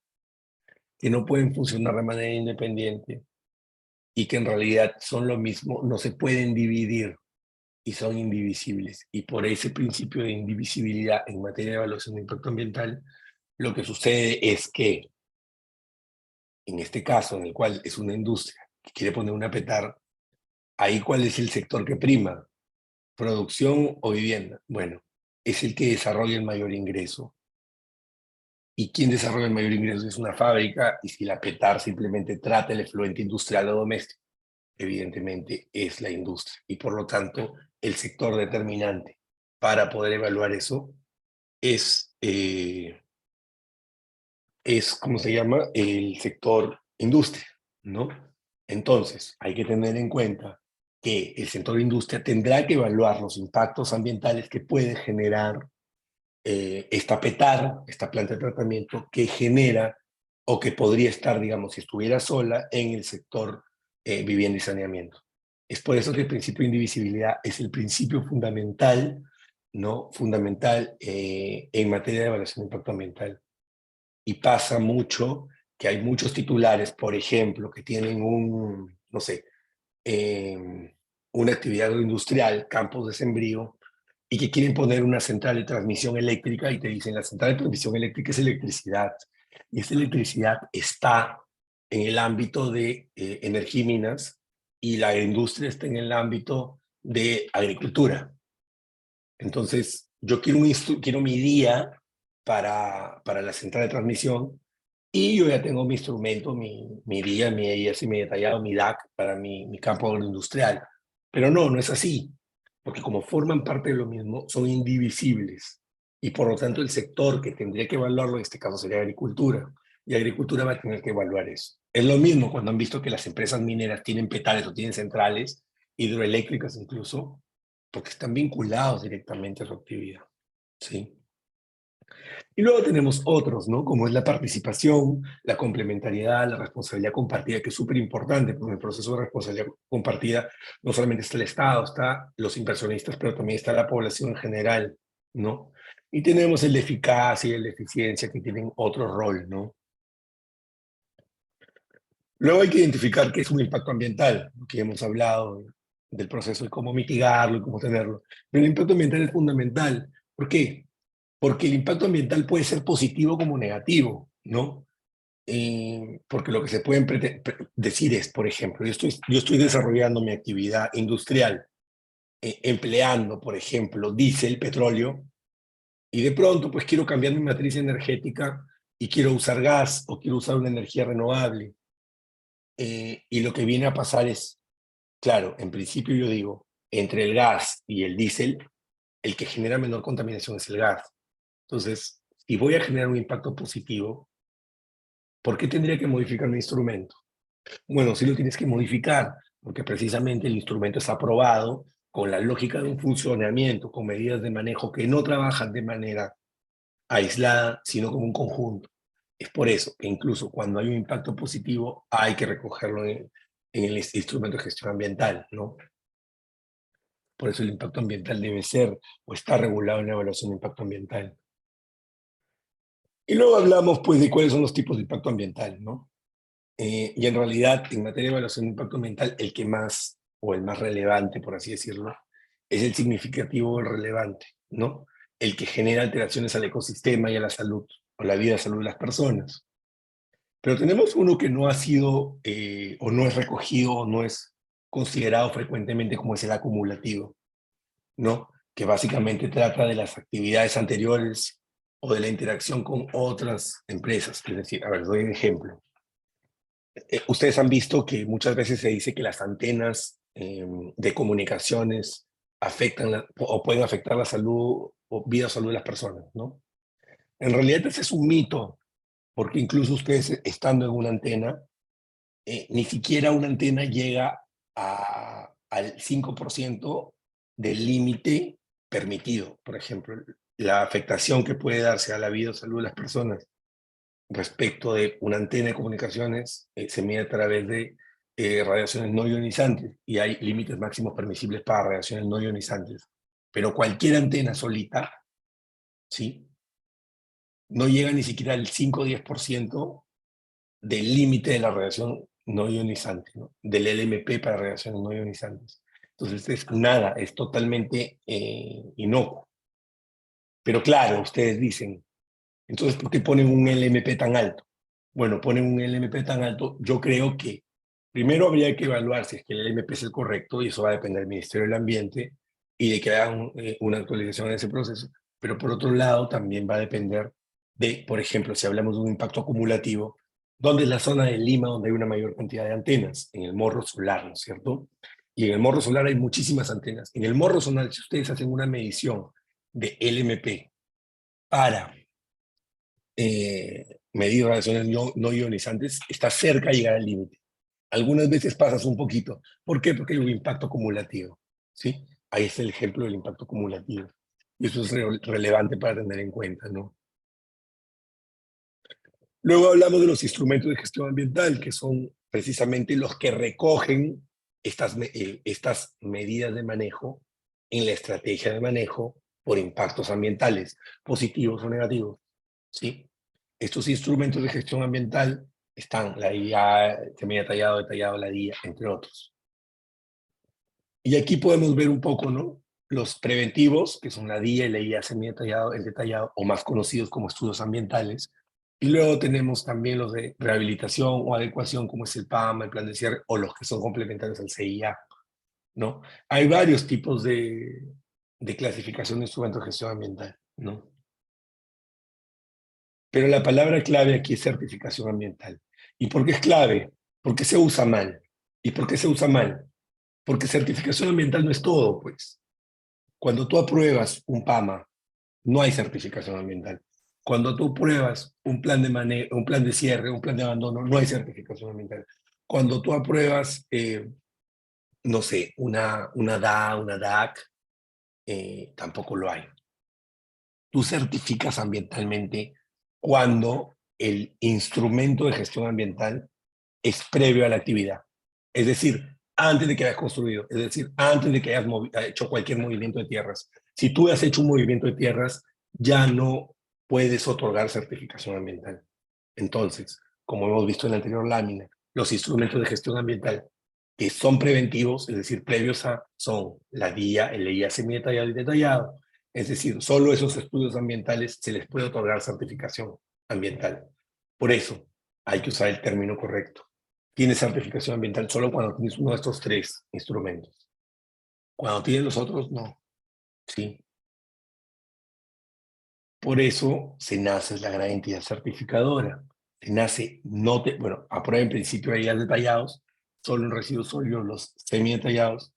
que no pueden funcionar de manera independiente y que en realidad son lo mismo, no se pueden dividir y son indivisibles. Y por ese principio de indivisibilidad en materia de evaluación de impacto ambiental, lo que sucede es que, en este caso, en el cual es una industria que quiere poner una PETAR, ahí ¿cuál es el sector que prima? ¿Producción o vivienda? Bueno, es el que desarrolla el mayor ingreso. ¿Y quién desarrolla el mayor ingreso? Es una fábrica, y si la PETAR simplemente trata el efluente industrial o doméstico, evidentemente es la industria. Y por lo tanto, el sector determinante para poder evaluar eso es ¿cómo se llama? El sector industria, ¿no? Entonces, hay que tener en cuenta que el sector industria tendrá que evaluar los impactos ambientales que puede generar esta PETAR, esta planta de tratamiento, que genera o que podría estar, digamos, si estuviera sola en el sector vivienda y saneamiento. Es por eso que el principio de indivisibilidad es el principio fundamental, ¿no? Fundamental en materia de evaluación de impacto ambiental. Y pasa mucho que hay muchos titulares, por ejemplo, que tienen no sé, eh, una actividad industrial, campos de sembrío, y que quieren poner una central de transmisión eléctrica y te dicen, la central de transmisión eléctrica es electricidad. Y esa electricidad está en el ámbito de energía y minas, y la industria está en el ámbito de agricultura. Entonces, yo quiero mi día para la central de transmisión, y yo ya tengo mi instrumento, mi día, mi IS, mi detallado, mi DAC para mi campo agroindustrial. Pero no es así, porque como forman parte de lo mismo, son indivisibles. Y por lo tanto, el sector que tendría que evaluarlo, en este caso sería agricultura, y agricultura va a tener que evaluar eso. Es lo mismo cuando han visto que las empresas mineras tienen petales o tienen centrales, hidroeléctricas incluso, porque están vinculados directamente a su actividad, ¿sí? Y luego tenemos otros, ¿no? Como es la participación, la complementariedad, la responsabilidad compartida, que es súper importante, porque en el proceso de responsabilidad compartida no solamente está el Estado, está los inversionistas, pero también está la población en general, ¿no? Y tenemos el de eficacia y el de eficiencia, que tienen otro rol, ¿no? Luego hay que identificar qué es un impacto ambiental, que hemos hablado del proceso de cómo mitigarlo y cómo tenerlo. Pero el impacto ambiental es fundamental. ¿Por qué? Porque el impacto ambiental puede ser positivo como negativo, ¿no? Porque lo que se puede decir es, por ejemplo, yo estoy desarrollando mi actividad industrial, empleando, por ejemplo, diésel, petróleo, y de pronto pues quiero cambiar mi matriz energética y quiero usar gas o quiero usar una energía renovable. Y lo que viene a pasar es, claro, en principio yo digo, entre el gas y el diésel, el que genera menor contaminación es el gas. Entonces, si voy a generar un impacto positivo, ¿por qué tendría que modificar mi instrumento? Bueno, sí lo tienes que modificar, porque precisamente el instrumento está aprobado con la lógica de un funcionamiento, con medidas de manejo que no trabajan de manera aislada, sino como un conjunto. Es por eso que incluso cuando hay un impacto positivo, hay que recogerlo en el instrumento de gestión ambiental, ¿no? Por eso el impacto ambiental debe ser o está regulado en la evaluación de impacto ambiental. Y luego hablamos, pues, de cuáles son los tipos de impacto ambiental, ¿no? Y en realidad, en materia de evaluación de impacto ambiental, el que más o el más relevante, por así decirlo, es el significativo o el relevante, ¿no? El que genera alteraciones al ecosistema y a la salud, o la vida y salud de las personas. Pero tenemos uno que no ha sido, o no es recogido, o no es considerado frecuentemente como es el acumulativo, ¿no? Que básicamente trata de las actividades anteriores o de la interacción con otras empresas. Es decir, a ver, doy un ejemplo. Ustedes han visto que muchas veces se dice que las antenas de comunicaciones afectan o pueden afectar la salud o vida o salud de las personas, ¿no? En realidad ese es un mito, porque incluso ustedes estando en una antena, ni siquiera una antena llega al 5% del límite permitido. Por ejemplo, la afectación que puede darse a la vida o salud de las personas respecto de una antena de comunicaciones se mide a través de radiaciones no ionizantes y hay límites máximos permisibles para radiaciones no ionizantes. Pero cualquier antena solita, ¿sí? No llega ni siquiera al 5 o 10% del límite de la radiación no ionizante, ¿no? Del LMP para radiaciones no ionizantes. Entonces es nada, es totalmente inocuo. Pero claro, ustedes dicen, entonces, ¿por qué ponen un LMP tan alto? Bueno, ponen un LMP tan alto, yo creo que primero habría que evaluar si es que el LMP es el correcto, y eso va a depender del Ministerio del Ambiente, y de que hagan una actualización en ese proceso, pero por otro lado también va a depender de, por ejemplo, si hablamos de un impacto acumulativo, ¿dónde es la zona de Lima donde hay una mayor cantidad de antenas? En el morro solar, ¿no es cierto? Y en el morro solar hay muchísimas antenas. En el morro solar, si ustedes hacen una medición de LMP para medir radiaciones no ionizantes, está cerca de llegar al límite. Algunas veces pasas un poquito. ¿Por qué? Porque hay un impacto acumulativo, ¿sí? Ahí es el ejemplo del impacto acumulativo. Y eso es relevante para tener en cuenta, ¿no? Luego hablamos de los instrumentos de gestión ambiental, que son precisamente los que recogen estas medidas de manejo en la estrategia de manejo por impactos ambientales, positivos o negativos, ¿sí? Estos instrumentos de gestión ambiental están la IA, que me ha detallado la DIA, entre otros. Y aquí podemos ver un poco, ¿no? Los preventivos, que son la DIA y la IA semi-detallado, el detallado, o más conocidos como estudios ambientales. Y luego tenemos también los de rehabilitación o adecuación, como es el PAMA, el plan de cierre, o los que son complementarios al CIA, ¿no? Hay varios tipos de clasificación de instrumentos de gestión ambiental, ¿no? Pero la palabra clave aquí es certificación ambiental. ¿Y por qué es clave? Porque se usa mal. ¿Y por qué se usa mal? Porque certificación ambiental no es todo, pues. Cuando tú apruebas un PAMA, no hay certificación ambiental. Cuando tú apruebas un plan de manejo, un plan de cierre, un plan de abandono, no hay certificación ambiental. Cuando tú apruebas, no sé, una DA, una DAC, tampoco lo hay. Tú certificas ambientalmente cuando el instrumento de gestión ambiental es previo a la actividad. Es decir, antes de que hayas construido, es decir, antes de que hayas hecho cualquier movimiento de tierras. Si tú has hecho un movimiento de tierras, ya no puedes otorgar certificación ambiental. Entonces, como hemos visto en la anterior lámina, los instrumentos de gestión ambiental que son preventivos, es decir, previos a, son la DIA, el EIA semi-detallado y detallado. Es decir, solo esos estudios ambientales se les puede otorgar certificación ambiental. Por eso, hay que usar el término correcto. Tienes certificación ambiental solo cuando tienes uno de estos tres instrumentos. Cuando tienes los otros, no. Sí. Por eso se nace la gran entidad certificadora. Se nace, bueno, aprueba en principio de detallados, solo en residuos sólidos los semi-detallados,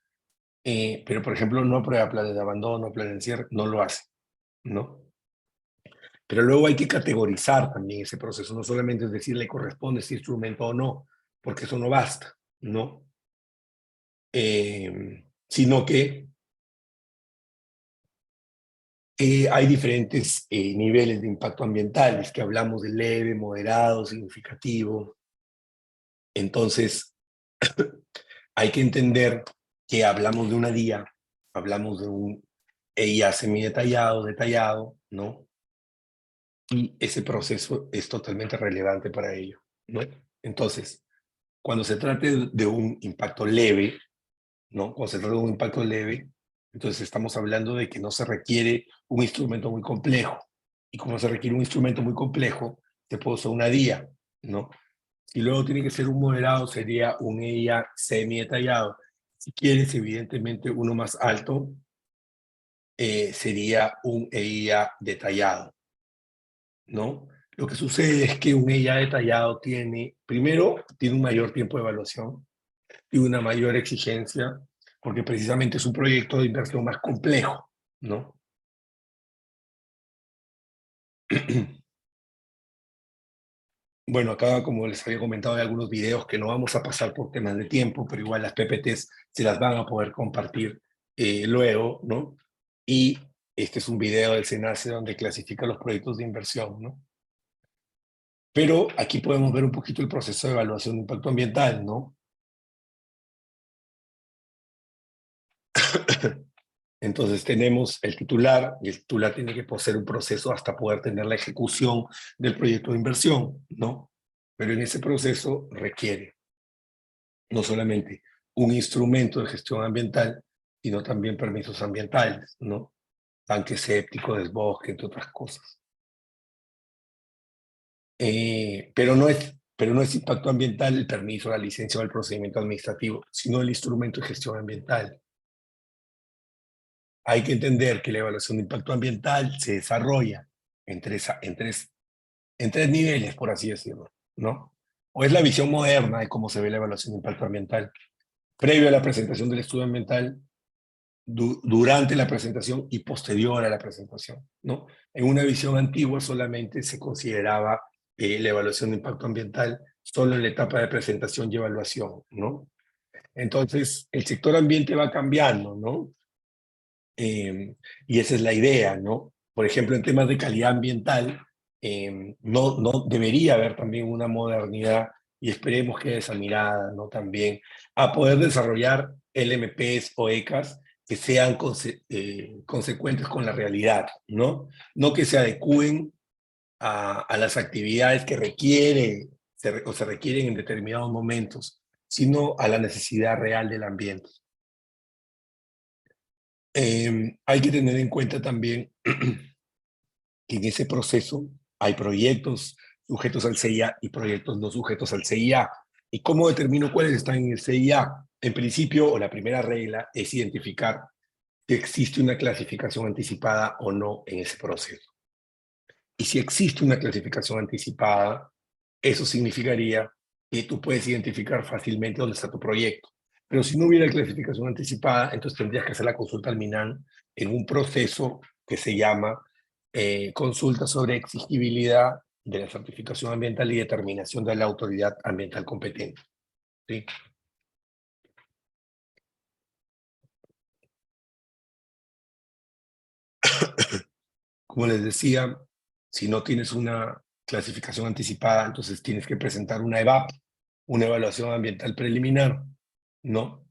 pero por ejemplo no aprueba planes de abandono, planes de cierre, no lo hace, ¿no? Pero luego hay que categorizar también ese proceso, no solamente es decir le corresponde este instrumento o no, porque eso no basta, ¿no? Sino que hay diferentes niveles de impacto ambientales, que hablamos de leve, moderado, significativo. Entonces, hay que entender que hablamos de una DIA, hablamos de un EIA semi-detallado, detallado, ¿no? Y ese proceso es totalmente relevante para ello, ¿no? Entonces, cuando se trate de un impacto leve, ¿no? Cuando se trata de un impacto leve, entonces estamos hablando de que no se requiere un instrumento muy complejo. Y como se requiere un instrumento muy complejo, se puede usar una DIA, ¿no? Si luego tiene que ser un moderado, sería un EIA semi-detallado. Si quieres, evidentemente, uno más alto, sería un EIA detallado, ¿no? Lo que sucede es que un EIA detallado primero, tiene un mayor tiempo de evaluación y una mayor exigencia, porque precisamente es un proyecto de inversión más complejo, ¿no? Bueno, acá, como les había comentado, hay algunos videos que no vamos a pasar por temas de tiempo, pero igual las PPTs se las van a poder compartir luego, ¿no? Y este es un video del SENACE donde clasifica los proyectos de inversión, ¿no? Pero aquí podemos ver un poquito el proceso de evaluación de impacto ambiental, ¿no? Entonces tenemos el titular, y el titular tiene que poseer un proceso hasta poder tener la ejecución del proyecto de inversión, ¿no? Pero en ese proceso requiere no solamente un instrumento de gestión ambiental, sino también permisos ambientales, ¿no? Tanque séptico, desbosque, entre otras cosas. Pero no es impacto ambiental el permiso, la licencia o el procedimiento administrativo, sino el instrumento de gestión ambiental. Hay que entender que la evaluación de impacto ambiental se desarrolla en tres niveles, por así decirlo, ¿no? O es la visión moderna de cómo se ve la evaluación de impacto ambiental. Previo a la presentación del estudio ambiental, durante la presentación y posterior a la presentación, ¿no? En una visión antigua solamente se consideraba la evaluación de impacto ambiental solo en la etapa de presentación y evaluación, ¿no? Entonces, el sector ambiente va cambiando, ¿no? Y esa es la idea, ¿no? Por ejemplo, en temas de calidad ambiental, no debería haber también una modernidad, y esperemos que esa mirada, ¿no? También a poder desarrollar LMPs o ECAs que sean consecuentes con la realidad, ¿no? No que se adecúen a las actividades que se requieren en determinados momentos, sino a la necesidad real del ambiente. Hay que tener en cuenta también que en ese proceso hay proyectos sujetos al CIA y proyectos no sujetos al CIA. ¿Y cómo determino cuáles están en el CIA? En principio, o la primera regla es identificar si existe una clasificación anticipada o no en ese proceso. Y si existe una clasificación anticipada, eso significaría que tú puedes identificar fácilmente dónde está tu proyecto. Pero si no hubiera clasificación anticipada, entonces tendrías que hacer la consulta al MINAN en un proceso que se llama consulta sobre exigibilidad de la certificación ambiental y determinación de la autoridad ambiental competente. ¿Sí? Como les decía, si no tienes una clasificación anticipada, entonces tienes que presentar una EVAP, una evaluación ambiental preliminar, ¿no?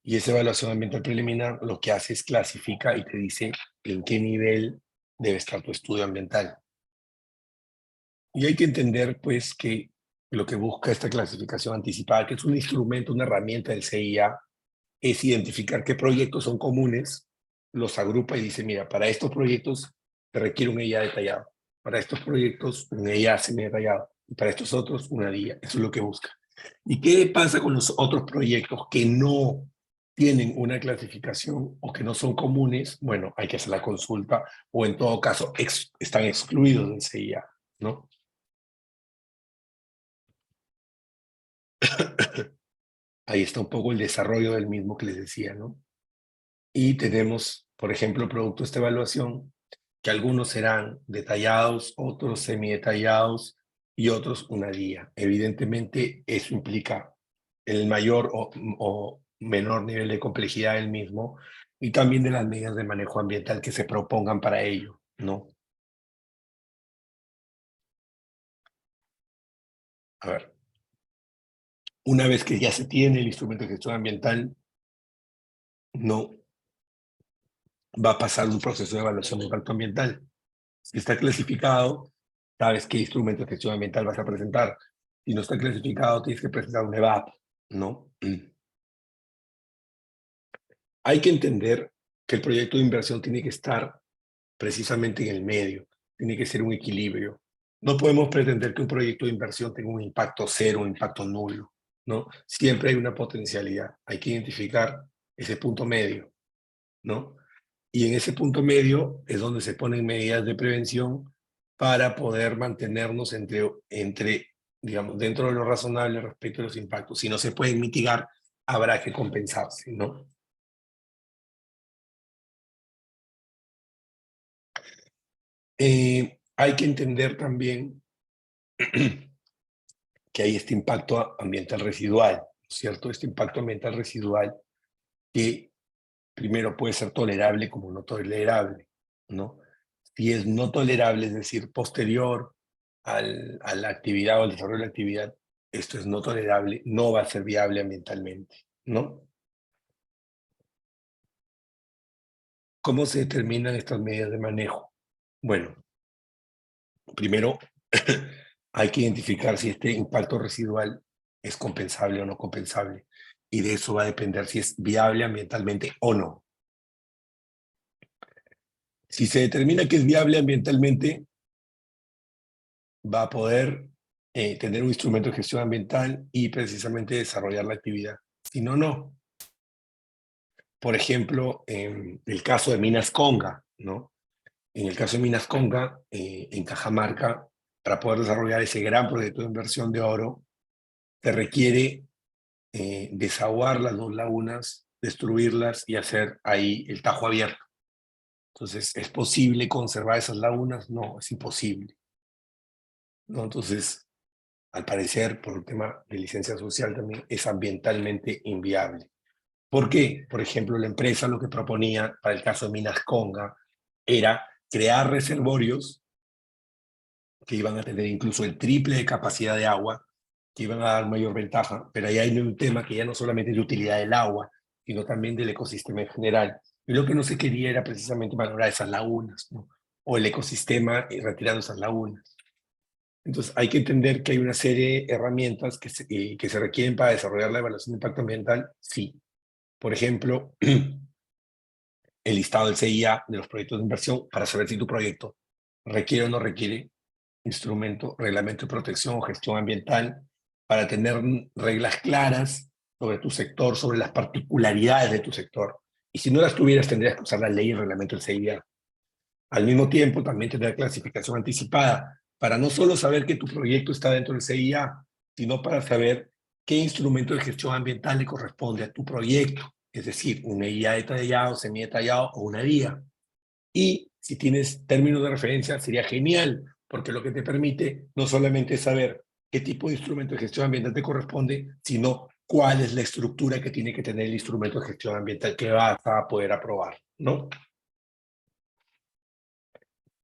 Y esa evaluación ambiental preliminar lo que hace es clasifica y te dice en qué nivel debe estar tu estudio ambiental. Y hay que entender, pues, que lo que busca esta clasificación anticipada, que es un instrumento, una herramienta del CIA, es identificar qué proyectos son comunes, los agrupa y dice, mira, para estos proyectos se requiere un EIA detallado, para estos proyectos un EIA semi-detallado, y para estos otros una DIA. Eso es lo que busca. ¿Y qué pasa con los otros proyectos que no tienen una clasificación o que no son comunes? Bueno, hay que hacer la consulta o en todo caso están excluidos del CIA, ¿no? Ahí está un poco el desarrollo del mismo que les decía, ¿no? Y tenemos, por ejemplo, producto de esta evaluación, que algunos serán detallados, otros semidetallados y otros una guía. Evidentemente, eso implica el mayor o menor nivel de complejidad del mismo y también de las medidas de manejo ambiental que se propongan para ello, ¿no? A ver, una vez que ya se tiene el instrumento de gestión ambiental, no va a pasar un proceso de evaluación de impacto ambiental. Si está clasificado, sabes qué instrumento de gestión ambiental vas a presentar. Si no está clasificado, tienes que presentar un EVAP, ¿no? hay que entender que el proyecto de inversión tiene que estar precisamente en el medio, tiene que ser un equilibrio. No podemos pretender que un proyecto de inversión tenga un impacto cero, un impacto nulo, ¿no? Siempre hay una potencialidad, hay que identificar ese punto medio, ¿no? Y en ese punto medio es donde se ponen medidas de prevención para poder mantenernos digamos, dentro de lo razonable respecto a los impactos. Si no se pueden mitigar, habrá que compensarse, ¿no? Hay que entender también que hay este impacto ambiental residual, ¿cierto? Este impacto ambiental residual que primero puede ser tolerable como no tolerable, ¿no? Si es no tolerable, es decir, posterior a la actividad o al desarrollo de la actividad, esto es no tolerable, no va a ser viable ambientalmente, ¿no? ¿Cómo se determinan estas medidas de manejo? Bueno, primero hay que identificar si este impacto residual es compensable o no compensable, y de eso va a depender si es viable ambientalmente o no. Si se determina que es viable ambientalmente, va a poder tener un instrumento de gestión ambiental y precisamente desarrollar la actividad. Si no, no. Por ejemplo, en el caso de Minas Conga, ¿no? En el caso de Minas Conga, en Cajamarca, para poder desarrollar ese gran proyecto de inversión de oro, se requiere desaguar las dos lagunas, destruirlas y hacer ahí el tajo abierto. Entonces, ¿es posible conservar esas lagunas? No, es imposible, ¿no? Entonces, al parecer, por un tema de licencia social también, es ambientalmente inviable. ¿Por qué? Por ejemplo, la empresa lo que proponía para el caso de Minas Conga era crear reservorios que iban a tener incluso el triple de capacidad de agua, que iban a dar mayor ventaja, pero ahí hay un tema que ya no solamente es de utilidad del agua, sino también del ecosistema en general. Y lo que no se quería era precisamente valorar esas lagunas, ¿no? O el ecosistema retirando esas lagunas. Entonces hay que entender que hay una serie de herramientas que se requieren para desarrollar la evaluación de impacto ambiental, sí. Por ejemplo, el listado del CIA de los proyectos de inversión para saber si tu proyecto requiere o no requiere instrumento, reglamento de protección o gestión ambiental, para tener reglas claras sobre tu sector, sobre las particularidades de tu sector. Y si no las tuvieras, tendrías que usar la ley y el reglamento del CIA. Al mismo tiempo, también tener clasificación anticipada, para no solo saber que tu proyecto está dentro del CIA, sino para saber qué instrumento de gestión ambiental le corresponde a tu proyecto, es decir, un EIA detallado, semi-detallado o una guía. Y si tienes términos de referencia, sería genial, porque lo que te permite no solamente saber qué tipo de instrumento de gestión ambiental te corresponde, sino cuál es la estructura que tiene que tener el instrumento de gestión ambiental que vas a poder aprobar, ¿no?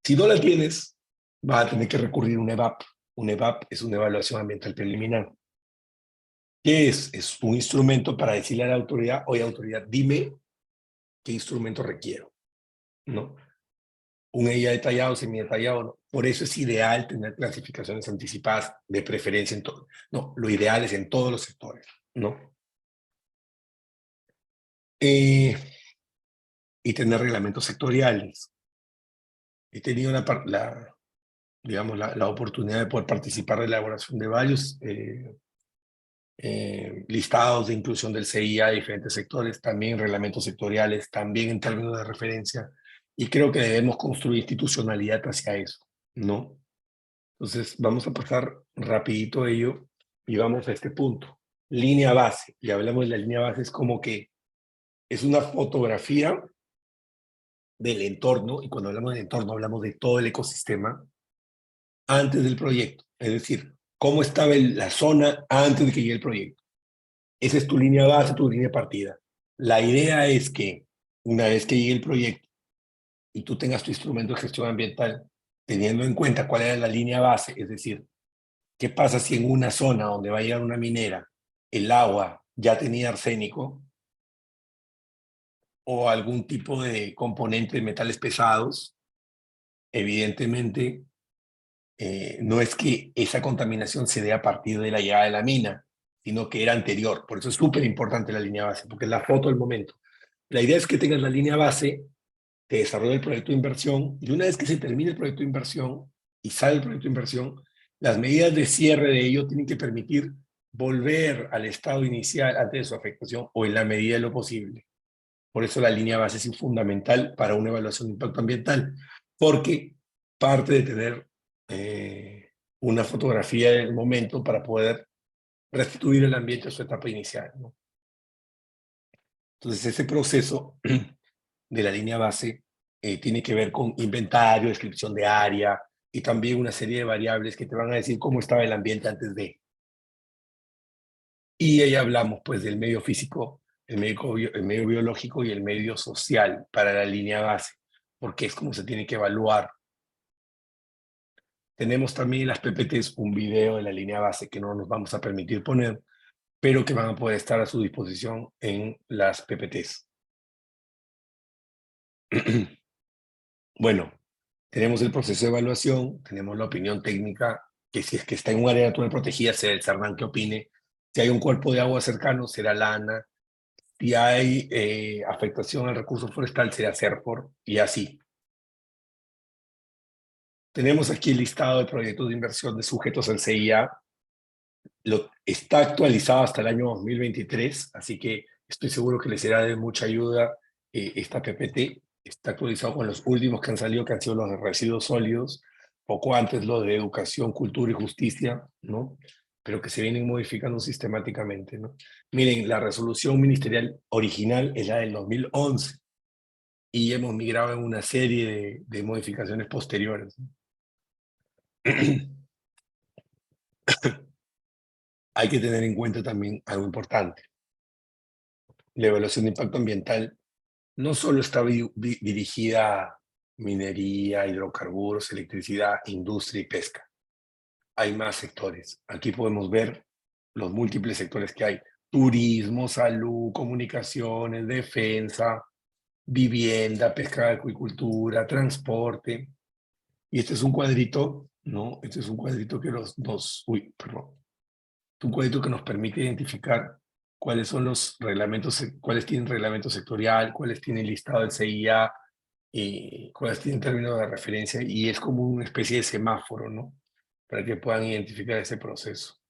Si no la tienes, vas a tener que recurrir a un EVAP. Un EVAP es una evaluación ambiental preliminar. ¿Qué es? Es un instrumento para decirle a la autoridad, oye, autoridad, dime qué instrumento requiero, ¿no? Un EIA detallado, semi-detallado, ¿no? Por eso es ideal tener clasificaciones anticipadas, de preferencia en todo. No, lo ideal es en todos los sectores, ¿no? Y tener reglamentos sectoriales. He tenido digamos, la oportunidad de poder participar de la elaboración de varios listados de inclusión del CIA de diferentes sectores, también reglamentos sectoriales, también en términos de referencia, y creo que debemos construir institucionalidad hacia eso, ¿no? Entonces, vamos a pasar rapidito ello y vamos a este punto. Línea base, y hablamos de la línea base, es como que es una fotografía del entorno, y cuando hablamos del entorno hablamos de todo el ecosistema antes del proyecto, es decir, cómo estaba la zona antes de que llegue el proyecto. Esa es tu línea base, tu línea de partida. La idea es que una vez que llegue el proyecto y tú tengas tu instrumento de gestión ambiental, teniendo en cuenta cuál era la línea base, es decir, qué pasa si en una zona donde va a llegar una minera el agua ya tenía arsénico o algún tipo de componente de metales pesados. Evidentemente, no es que esa contaminación se dé a partir de la llegada de la mina, sino que era anterior. Por eso es súper importante la línea base, porque es la foto del momento. La idea es que tengas la línea base, te desarrolla el proyecto de inversión, y una vez que se termine el proyecto de inversión y sale el proyecto de inversión, las medidas de cierre de ello tienen que permitir volver al estado inicial antes de su afectación o en la medida de lo posible. Por eso la línea base es fundamental para una evaluación de impacto ambiental, porque parte de tener una fotografía del momento para poder restituir el ambiente a su etapa inicial, ¿no? Entonces, ese proceso de la línea base tiene que ver con inventario, descripción de área y también una serie de variables que te van a decir cómo estaba el ambiente antes de. Y ahí hablamos pues del medio físico, el medio biológico y el medio social para la línea base, porque es como se tiene que evaluar. Tenemos también en las PPTs un video de la línea base que no nos vamos a permitir poner, pero que van a poder estar a su disposición en las PPTs. Bueno, tenemos el proceso de evaluación, tenemos la opinión técnica, que si es que está en un área natural protegida, será el CERNAN que opine. Si hay un cuerpo de agua cercano, será la ANA. Si hay afectación al recurso forestal, será CERFOR, y así. Tenemos aquí el listado de proyectos de inversión de sujetos al CIA. Está actualizado hasta el año 2023, así que estoy seguro que les será de mucha ayuda esta PPT. Está actualizado con los últimos que han salido, que han sido los de residuos sólidos, poco antes lo de educación, cultura y justicia, ¿no? Pero que se vienen modificando sistemáticamente, ¿no? Miren, la resolución ministerial original es la del 2011 y hemos migrado en una serie de modificaciones posteriores, ¿no? Hay que tener en cuenta también algo importante. La evaluación de impacto ambiental no solo está dirigida a minería, hidrocarburos, electricidad, industria y pesca. Hay más sectores. Aquí podemos ver los múltiples sectores que hay. Turismo, salud, comunicaciones, defensa, vivienda, pesca, acuicultura, transporte. Y este es un cuadrito, ¿no? Este es un cuadrito que un cuadrito que nos permite identificar cuáles son los reglamentos, cuáles tienen reglamento sectorial, cuáles tienen listado del CIA, cuáles tienen términos de referencia, y es como una especie de semáforo, ¿no? Para que puedan identificar ese proceso.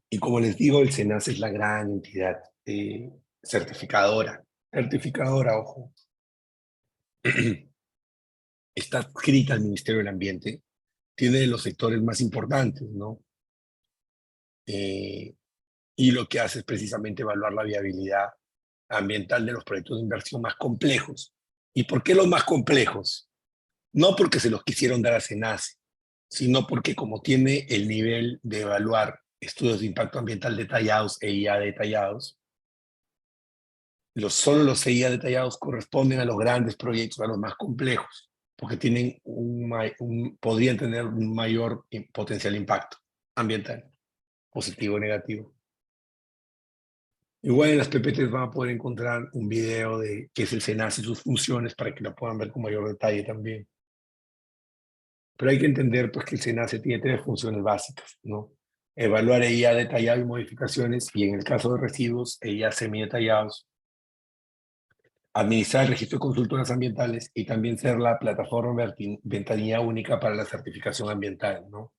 Y como les digo, el SENACE es la gran entidad certificadora. Certificadora, ojo. Está adscrita al Ministerio del Ambiente, tiene de los sectores más importantes, ¿no? Y lo que hace es precisamente evaluar la viabilidad ambiental de los proyectos de inversión más complejos. ¿Y por qué los más complejos? No porque se los quisieron dar a SENACE, sino porque como tiene el nivel de evaluar estudios de impacto ambiental detallados e IA detallados, solo los EIA detallados corresponden a los grandes proyectos, a los más complejos, porque tienen podrían tener un mayor potencial impacto ambiental, positivo o negativo. Igual en las PPTs van a poder encontrar un video de qué es el SENACE y sus funciones para que la puedan ver con mayor detalle también. Pero hay que entender pues, que el SENACE tiene tres funciones básicas, ¿no? Evaluar EIA detallado y modificaciones, y en el caso de residuos, EIA semidetallados. Administrar el registro de consultoras ambientales y también ser la plataforma ventanilla única para la certificación ambiental, ¿no?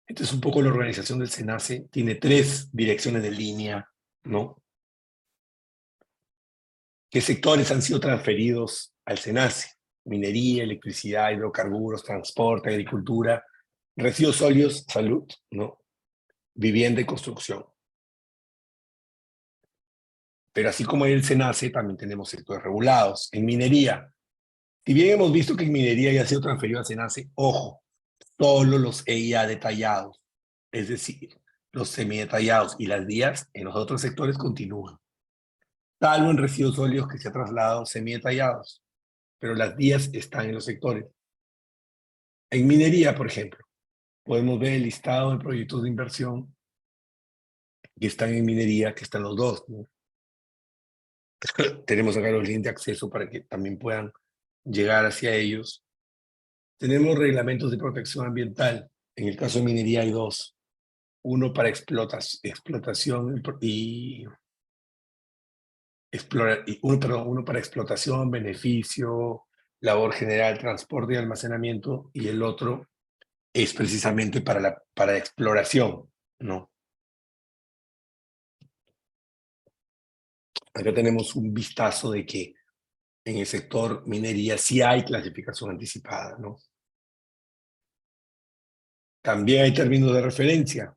Esta es un poco la organización del SENACE. Tiene tres direcciones de línea, ¿no? ¿Qué sectores han sido transferidos al SENACE? Minería, electricidad, hidrocarburos, transporte, agricultura, residuos sólidos, salud, ¿no? Vivienda y construcción. Pero así como hay el SENACE, también tenemos sectores regulados. En minería, si bien hemos visto que en minería ya ha sido transferido al SENACE, ojo, solo los EIA detallados, es decir, los semidetallados y las vías en los otros sectores continúan, salvo en residuos sólidos que se ha trasladado semidetallados, pero las vías están en los sectores. En minería, por ejemplo, podemos ver el listado de proyectos de inversión que están en minería, que están los dos, ¿no? Tenemos acá los links de acceso para que también puedan llegar hacia ellos. Tenemos reglamentos de protección ambiental. En el caso de minería hay dos. Uno para explotación uno para explotación, beneficio, labor general, transporte y almacenamiento, y el otro es precisamente para exploración, ¿no? Acá tenemos un vistazo de que en el sector minería sí hay clasificación anticipada, ¿no? También hay términos de referencia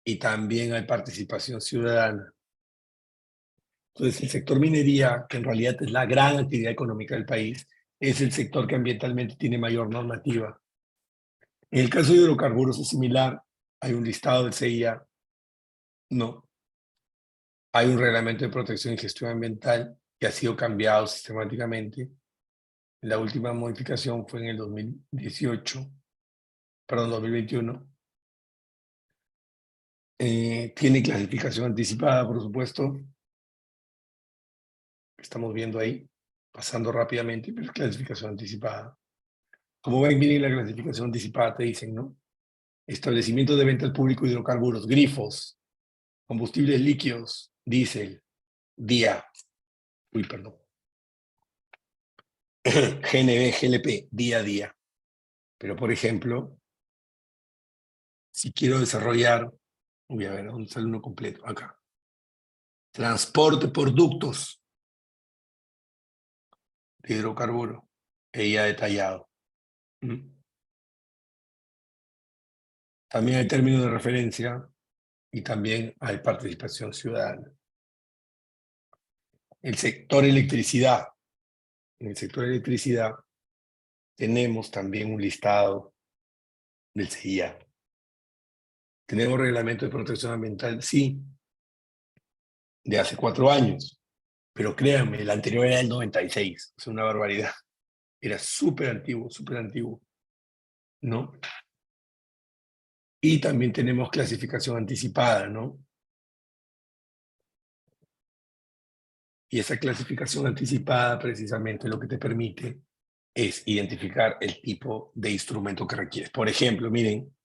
y también hay participación ciudadana. Entonces, el sector minería, que en realidad es la gran actividad económica del país, es el sector que ambientalmente tiene mayor normativa. En el caso de hidrocarburos es similar, hay un listado del CIA, no. Hay un reglamento de protección y gestión ambiental que ha sido cambiado sistemáticamente. La última modificación fue en el 2018, perdón, 2021. Tiene clasificación anticipada, por supuesto. Estamos viendo ahí, pasando rápidamente, pero es clasificación anticipada. Como ven, miren la clasificación anticipada, te dicen, ¿no? Establecimiento de venta al público de hidrocarburos, grifos, combustibles líquidos, diésel, día, uy, perdón, GNB, GLP, día a día. Pero, por ejemplo, si quiero desarrollar, voy a ver, ¿dónde sale uno completo? Acá. Transporte por ductos de hidrocarburo, ya detallado. También hay términos de referencia y también hay participación ciudadana. El sector electricidad. En el sector electricidad tenemos también un listado del CIA. Tenemos reglamento de protección ambiental, sí, de hace 4 años, pero créanme, el anterior era el 96, es una barbaridad. Era súper antiguo, ¿no? Y también tenemos clasificación anticipada, ¿no? Y esa clasificación anticipada precisamente lo que te permite es identificar el tipo de instrumento que requieres. Por ejemplo, miren,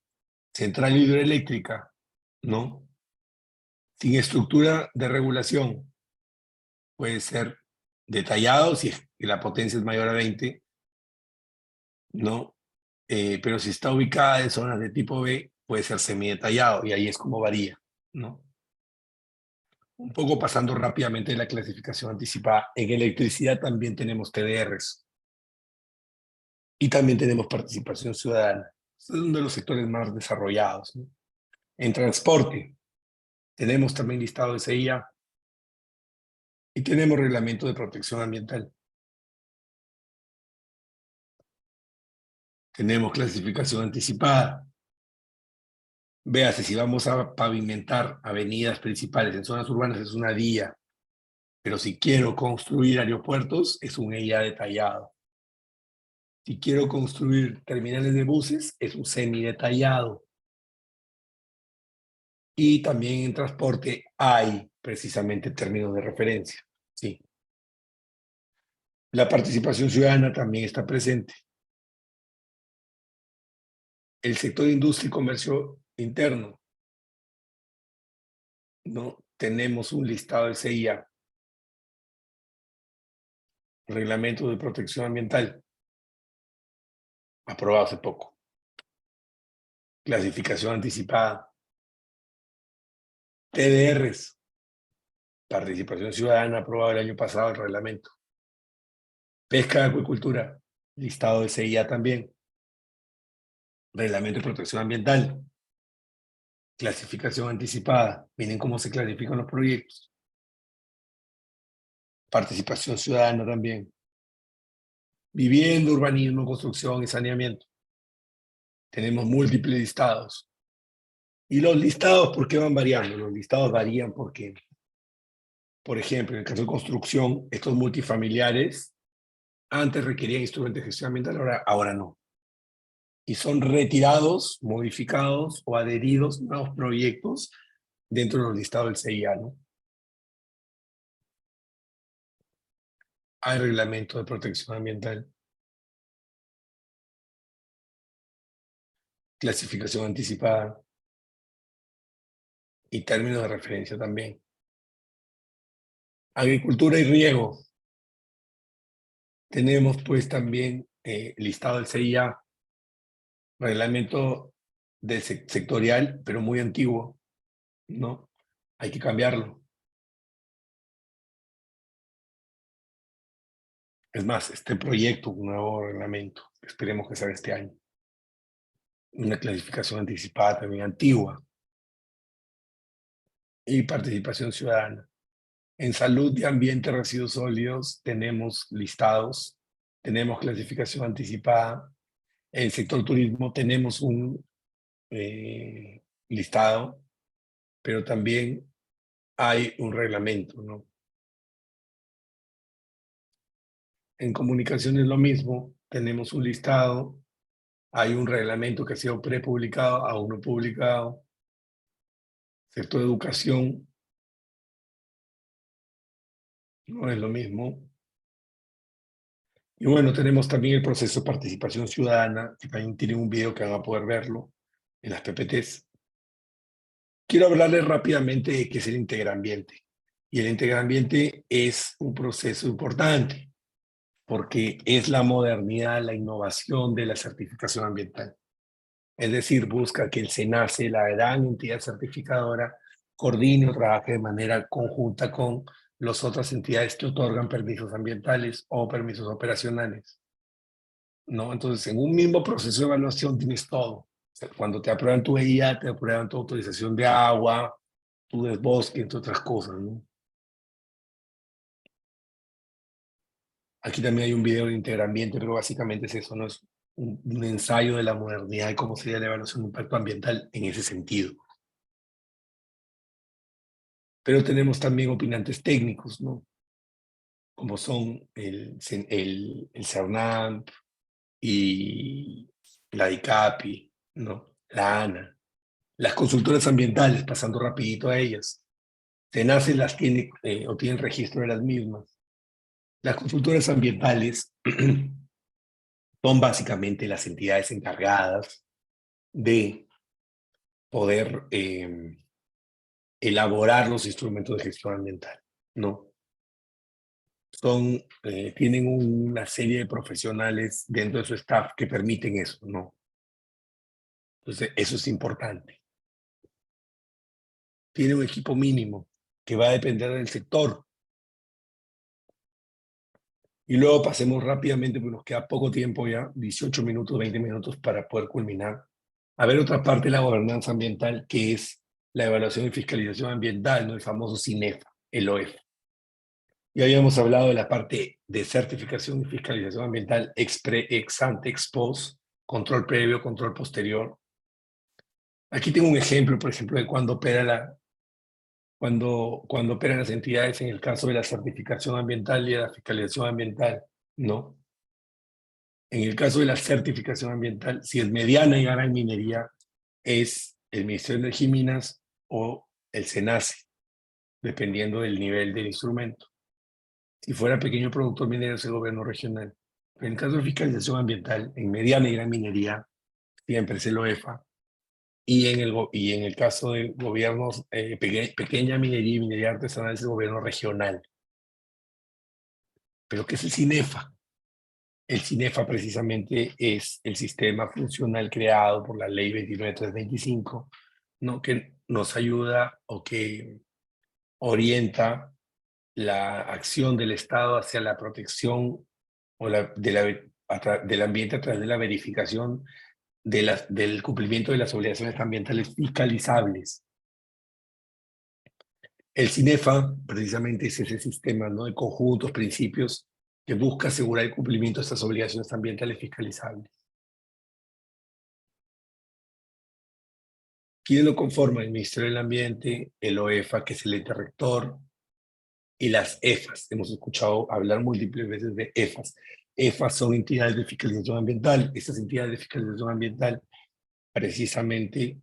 central hidroeléctrica, ¿no? Sin estructura de regulación, puede ser detallado si la potencia es mayor a 20, ¿no? Pero si está ubicada en zonas de tipo B, puede ser semidetallado y ahí es como varía, ¿no? Un poco pasando rápidamente de la clasificación anticipada. En electricidad también tenemos TDRs y también tenemos participación ciudadana. Es uno de los sectores más desarrollados, ¿no? En transporte tenemos también listado de CIA y tenemos reglamento de protección ambiental. Tenemos clasificación anticipada. Véase, si vamos a pavimentar avenidas principales en zonas urbanas es una DIA, pero si quiero construir aeropuertos es un EIA detallado. Si quiero construir terminales de buses es un semidetallado. Y también en transporte hay precisamente términos de referencia. Sí. La participación ciudadana también está presente. El sector de industria y comercio interno. No tenemos un listado del CIA, reglamento de protección ambiental, aprobado hace poco. Clasificación anticipada. TDRs, participación ciudadana, aprobado el año pasado el reglamento. Pesca y acuicultura, listado de CIA también. Reglamento de protección ambiental. Clasificación anticipada. Miren cómo se clasifican los proyectos. Participación ciudadana también. Vivienda, urbanismo, construcción y saneamiento. Tenemos múltiples listados. ¿Y los listados por qué van variando? Los listados varían porque, por ejemplo, en el caso de construcción, estos multifamiliares antes requerían instrumentos de gestión ambiental, ahora no. Y son retirados, modificados o adheridos nuevos proyectos dentro de los listados del CIA, ¿no? Hay reglamento de protección ambiental. clasificación anticipada y términos de referencia también. Agricultura y riego. Tenemos pues también listado el CIA, reglamento sectorial, pero muy antiguo, ¿no? Hay que cambiarlo. Es más, este proyecto, un nuevo reglamento, esperemos que sea este año. Una clasificación anticipada también antigua. Y participación ciudadana. En salud y ambiente, residuos sólidos, tenemos listados, tenemos clasificación anticipada. En el sector turismo tenemos un listado, pero también hay un reglamento, ¿no? En comunicación es lo mismo, tenemos un listado, hay un reglamento que ha sido prepublicado, aún no publicado. Sector de educación no es lo mismo. Y bueno, tenemos también el proceso de participación ciudadana, que también tienen un video que van a poder verlo en las PPTs. Quiero hablarles rápidamente de qué es el integraambiente. Y el integraambiente es un proceso importante, porque es la modernidad, la innovación de la certificación ambiental. Es decir, busca que el SENACE, la gran entidad certificadora, coordine o trabaje de manera conjunta con las otras entidades que otorgan permisos ambientales o permisos operacionales, ¿no? Entonces, en un mismo proceso de evaluación tienes todo. O sea, cuando te aprueban tu EIA, te aprueban tu autorización de agua, tu desbosque, entre otras cosas, ¿no? Aquí también hay un video de integramiento, pero básicamente es eso, ¿no? Es un ensayo de la modernidad y cómo sería la evaluación de impacto ambiental en ese sentido. Pero tenemos también opinantes técnicos, ¿no? Como son el CERNAMP y la DICAPI, ¿no? La ANA. Las consultoras ambientales, pasando rapidito a ellas. SENACE las tiene o tienen registro de las mismas. Las consultoras ambientales son básicamente las entidades encargadas de poder elaborar los instrumentos de gestión ambiental, ¿no? Tienen una serie de profesionales dentro de su staff que permiten eso, ¿no? Entonces, eso es importante. Tiene un equipo mínimo que va a depender del sector. Y luego pasemos rápidamente, porque nos queda poco tiempo ya, 18 minutos, 20 minutos para poder culminar. A ver otra parte de la gobernanza ambiental, que es la evaluación y fiscalización ambiental, ¿no? El famoso CINEFA, el OEF. Ya habíamos hablado de la parte de certificación y fiscalización ambiental ex ante, ex post, control previo, control posterior. Aquí tengo un ejemplo, por ejemplo, de cuando cuando operan las entidades en el caso de la certificación ambiental y de la fiscalización ambiental, ¿no? En el caso de la certificación ambiental, si es mediana y gran minería, es el Ministerio de Energía y Minas o el SENACE, dependiendo del nivel del instrumento. Si fuera pequeño productor minero, es el gobierno regional. En el caso de fiscalización ambiental, en mediana y gran minería, siempre es el OEFA. Y en el caso de gobiernos, pequeña minería y minería artesanal, es el gobierno regional. ¿Pero qué es el CINEFA? El CINEFA precisamente es el sistema funcional creado por la ley 29325, ¿no? Que nos ayuda o que orienta la acción del Estado hacia la protección o del ambiente a través de la verificación del cumplimiento de las obligaciones ambientales fiscalizables. El CINEFA precisamente es ese sistema, ¿no? De conjuntos, principios que busca asegurar el cumplimiento de estas obligaciones ambientales fiscalizables. ¿Quiénes lo conforman? El Ministerio del Ambiente, el OEFA, que es el ente rector, y las EFAS. Hemos escuchado hablar múltiples veces de EFAS. EFAS son entidades de fiscalización ambiental. Estas entidades de fiscalización ambiental precisamente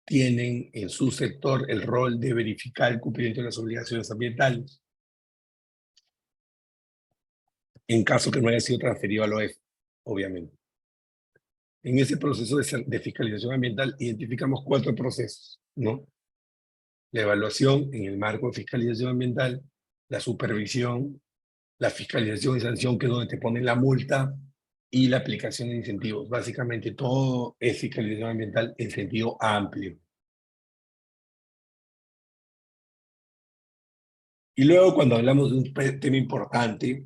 tienen en su sector el rol de verificar el cumplimiento de las obligaciones ambientales, en caso que no haya sido transferido al OEF, obviamente. En ese proceso de fiscalización ambiental identificamos 4 procesos, ¿no? La evaluación en el marco de fiscalización ambiental, la supervisión, la fiscalización y sanción, que es donde te ponen la multa, y la aplicación de incentivos. Básicamente todo es fiscalización ambiental en sentido amplio. Y luego cuando hablamos de un tema importante,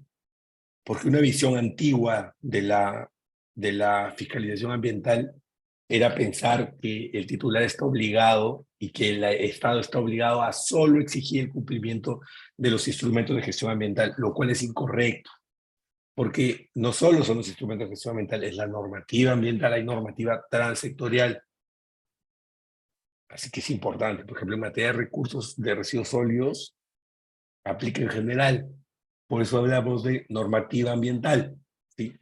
porque una visión antigua de la fiscalización ambiental era pensar que el titular está obligado y que el Estado está obligado a solo exigir el cumplimiento de los instrumentos de gestión ambiental, lo cual es incorrecto, porque no solo son los instrumentos de gestión ambiental, es la normativa ambiental, hay normativa transsectorial. Así que es importante, por ejemplo, en materia de recursos de residuos sólidos, aplica en general. Por eso hablamos de normativa ambiental, ¿sí?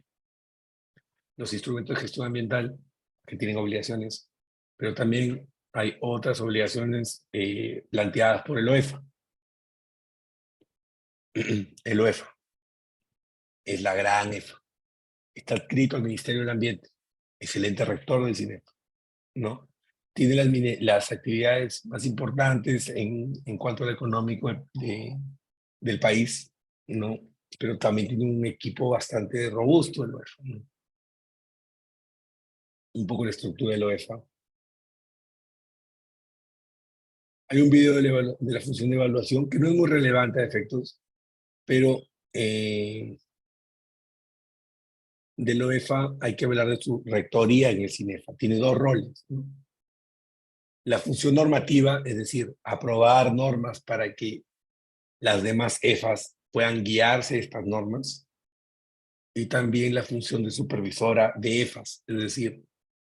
Los instrumentos de gestión ambiental que tienen obligaciones, pero también hay otras obligaciones planteadas por el OEFA. El OEFA es la gran EFA. Está adscrito al Ministerio del Ambiente. Es el ente rector del CINEP, ¿no? Tiene las actividades más importantes en cuanto al económico del país, ¿no? Pero también tiene un equipo bastante robusto el OEFA, ¿no? Un poco la estructura del OEFA. Hay un video de la función de evaluación que no es muy relevante a efectos, pero del OEFA hay que hablar de su rectoría en el CINEFA. Tiene 2 roles, ¿no? La función normativa, es decir, aprobar normas para que las demás EFAs puedan guiarse estas normas, y también la función de supervisora de EFAs, es decir,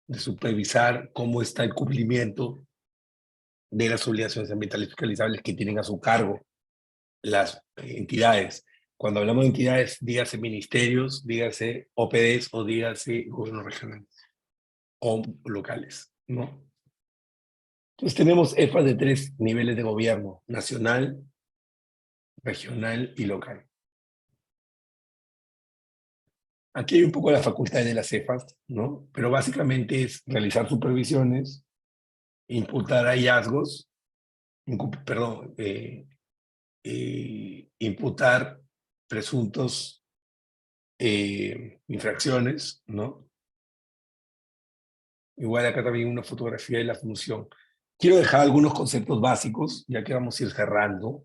de supervisar cómo está el cumplimiento de las obligaciones ambientales fiscalizables que tienen a su cargo las entidades. Cuando hablamos de entidades, dígase ministerios, dígase OPDs o dígase gobiernos regionales o locales, ¿no? Entonces tenemos EFAs de 3 niveles de gobierno: nacional, regional y local. Aquí hay un poco la facultad de las EFAs, ¿no? Pero básicamente es realizar supervisiones, imputar hallazgos, imputar presuntos infracciones, ¿no? Igual acá también una fotografía de la función. Quiero dejar algunos conceptos básicos, ya que vamos a ir cerrando.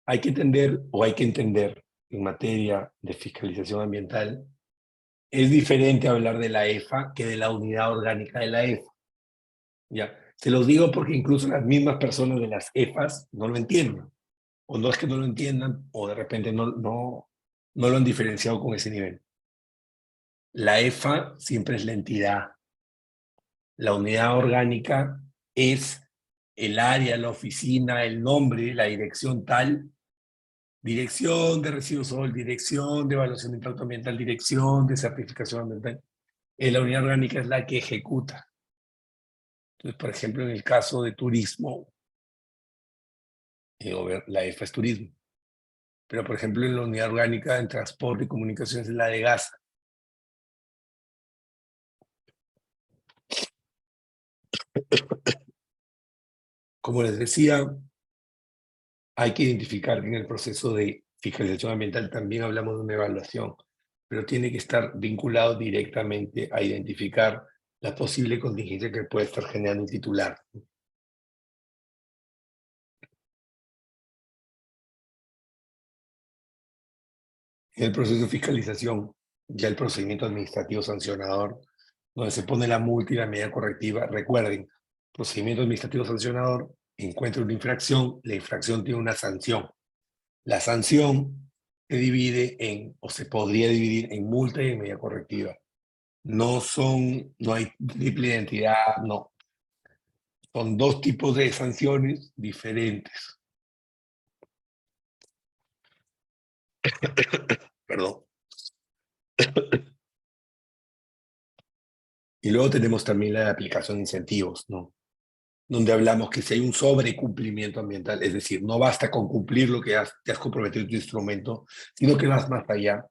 Hay que entender en materia de fiscalización ambiental, es diferente hablar de la EFA que de la unidad orgánica de la EFA. ¿Ya? Se los digo porque incluso las mismas personas de las EFAs no lo entienden. O no es que no lo entiendan, o de repente no lo han diferenciado con ese nivel. La EFA siempre es la entidad. La unidad orgánica es el área, la oficina, el nombre, la dirección tal. Dirección de residuos sólidos, dirección de evaluación de impacto ambiental, dirección de certificación ambiental. La unidad orgánica es la que ejecuta. Entonces, por ejemplo, en el caso de turismo, la EFA es turismo. Pero, por ejemplo, en la unidad orgánica en transporte y comunicaciones es la de gas. Como les decía, hay que identificar que en el proceso de fiscalización ambiental también hablamos de una evaluación, pero tiene que estar vinculado directamente a identificar la posible contingencia que puede estar generando un titular. En el proceso de fiscalización, ya el procedimiento administrativo sancionador, donde se pone la multa y la medida correctiva. Recuerden, procedimiento administrativo sancionador, encuentra una infracción, la infracción tiene una sanción. La sanción se divide o se podría dividir en multa y en medida correctiva. No hay triple identidad, no. Son 2 tipos de sanciones diferentes. Perdón. Y luego tenemos también la aplicación de incentivos, ¿no? Donde hablamos que si hay un sobrecumplimiento ambiental, es decir, no basta con cumplir lo que te has comprometido en tu instrumento, sino que vas más allá.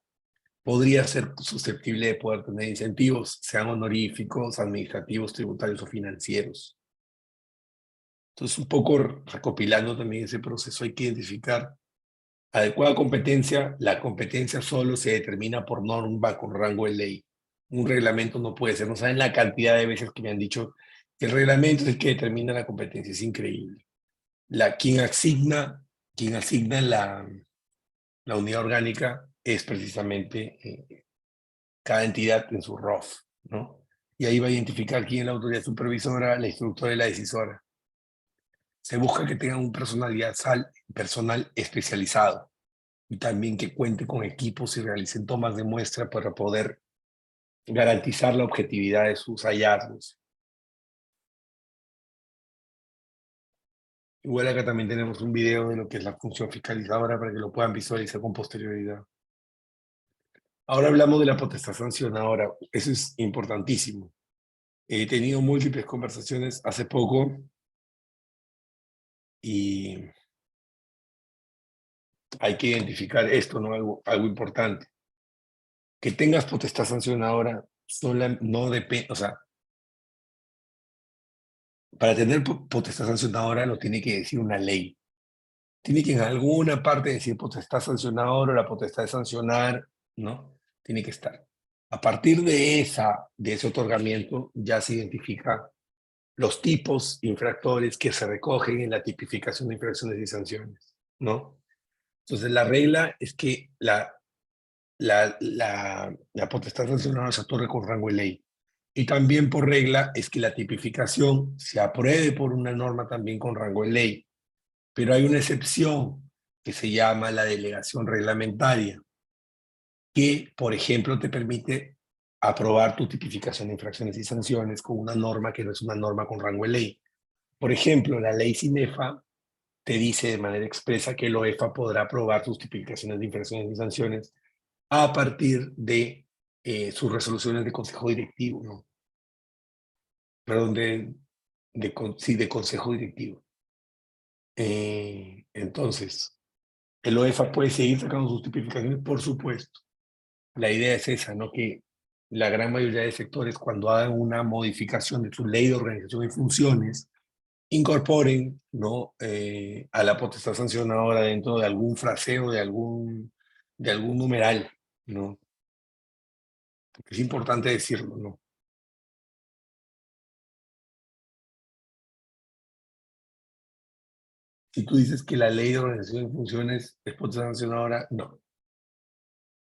podría ser susceptible de poder tener incentivos, sean honoríficos, administrativos, tributarios o financieros. Entonces, un poco recopilando también ese proceso, hay que identificar adecuada competencia. La competencia solo se determina por norma con rango de ley. Un reglamento no puede ser, no saben la cantidad de veces que me han dicho que el reglamento es el que determina la competencia, es increíble. Quien asigna la unidad orgánica es precisamente cada entidad en su ROF, ¿no? Y ahí va a identificar quién es la autoridad supervisora, la instructora y la decisora. Se busca que tengan un personal especializado y también que cuente con equipos y realicen tomas de muestra para poder garantizar la objetividad de sus hallazgos. Igual acá también tenemos un video de lo que es la función fiscalizadora para que lo puedan visualizar con posterioridad. Ahora hablamos de la potestad sancionadora. Eso es importantísimo. He tenido múltiples conversaciones hace poco y hay que identificar esto, ¿no? Algo importante. Que tengas potestad sancionadora no depende, o sea, para tener potestad sancionadora lo tiene que decir una ley. Tiene que en alguna parte decir potestad sancionadora o la potestad de sancionar, ¿no? Tiene que estar. A partir de ese otorgamiento ya se identifica los tipos infractores que se recogen en la tipificación de infracciones y sanciones, ¿no? Entonces la regla es que la potestad sancionadora se otorga con rango de ley. Y también por regla es que la tipificación se apruebe por una norma también con rango de ley. Pero hay una excepción que se llama la delegación reglamentaria, que, por ejemplo, te permite aprobar tu tipificación de infracciones y sanciones con una norma que no es una norma con rango de ley. Por ejemplo, la ley CINEFA te dice de manera expresa que el OEFA podrá aprobar sus tipificaciones de infracciones y sanciones a partir de sus resoluciones de consejo directivo, ¿no? Perdón, sí, de consejo directivo. Entonces, el OEFA puede seguir sacando sus tipificaciones, por supuesto. La idea es esa, ¿no? Que la gran mayoría de sectores, cuando hagan una modificación de su ley de organización y funciones, incorporen, ¿no? A la potestad sancionadora dentro de algún fraseo, de algún numeral, ¿no? Porque es importante decirlo, ¿no? Si tú dices que la ley de organización y funciones es potestad sancionadora, no.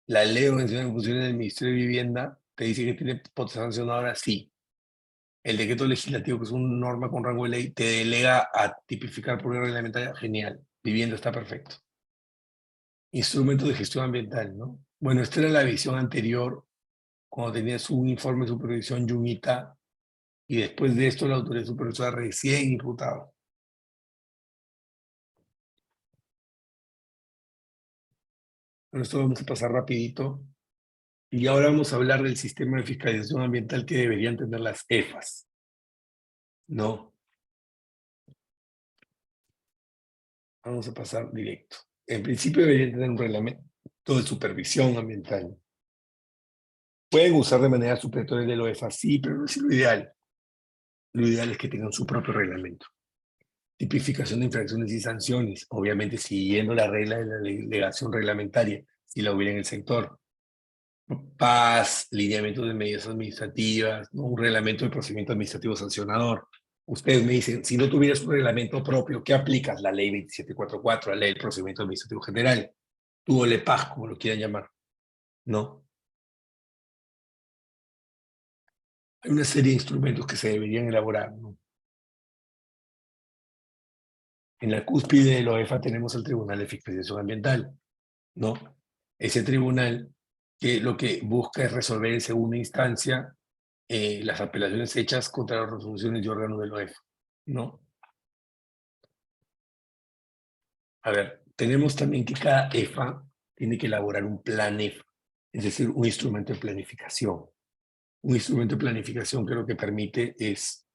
La ley de organización y funciones del Ministerio de Vivienda te dice que tiene potestad sancionadora, sí. El decreto legislativo, que es una norma con rango de ley, te delega a tipificar por una reglamentaria, genial. Vivienda está perfecto. Instrumentos de gestión ambiental, ¿no? Bueno, esta era la visión anterior, cuando tenías un informe de supervisión Yumita, y después de esto la autoridad supervisora recién imputada. Bueno, esto vamos a pasar rapidito. Y ahora vamos a hablar del sistema de fiscalización ambiental que deberían tener las EFAs, ¿no? Vamos a pasar directo. En principio deberían tener un reglamento de supervisión ambiental. Pueden usar de manera supletoria del OEFA, sí, pero no es lo ideal. Lo ideal es que tengan su propio reglamento. Tipificación de infracciones y sanciones, obviamente siguiendo la regla de la delegación reglamentaria, si la hubiera en el sector. Paz, lineamientos de medidas administrativas, ¿no? Un reglamento de procedimiento administrativo sancionador. Ustedes me dicen, si no tuvieras un reglamento propio, ¿qué aplicas? La ley 2744, la ley del procedimiento administrativo general, tú o LEPAG, como lo quieran llamar, ¿no? Hay una serie de instrumentos que se deberían elaborar, ¿no? En la cúspide de la OEFA tenemos el Tribunal de Fiscalización Ambiental, ¿no? Ese tribunal que lo que busca es resolver en segunda instancia las apelaciones hechas contra las resoluciones de órganos de la OEFA, ¿no? A ver, tenemos también que cada EFA tiene que elaborar un plan EFA, es decir, un instrumento de planificación. Un instrumento de planificación que lo que permite es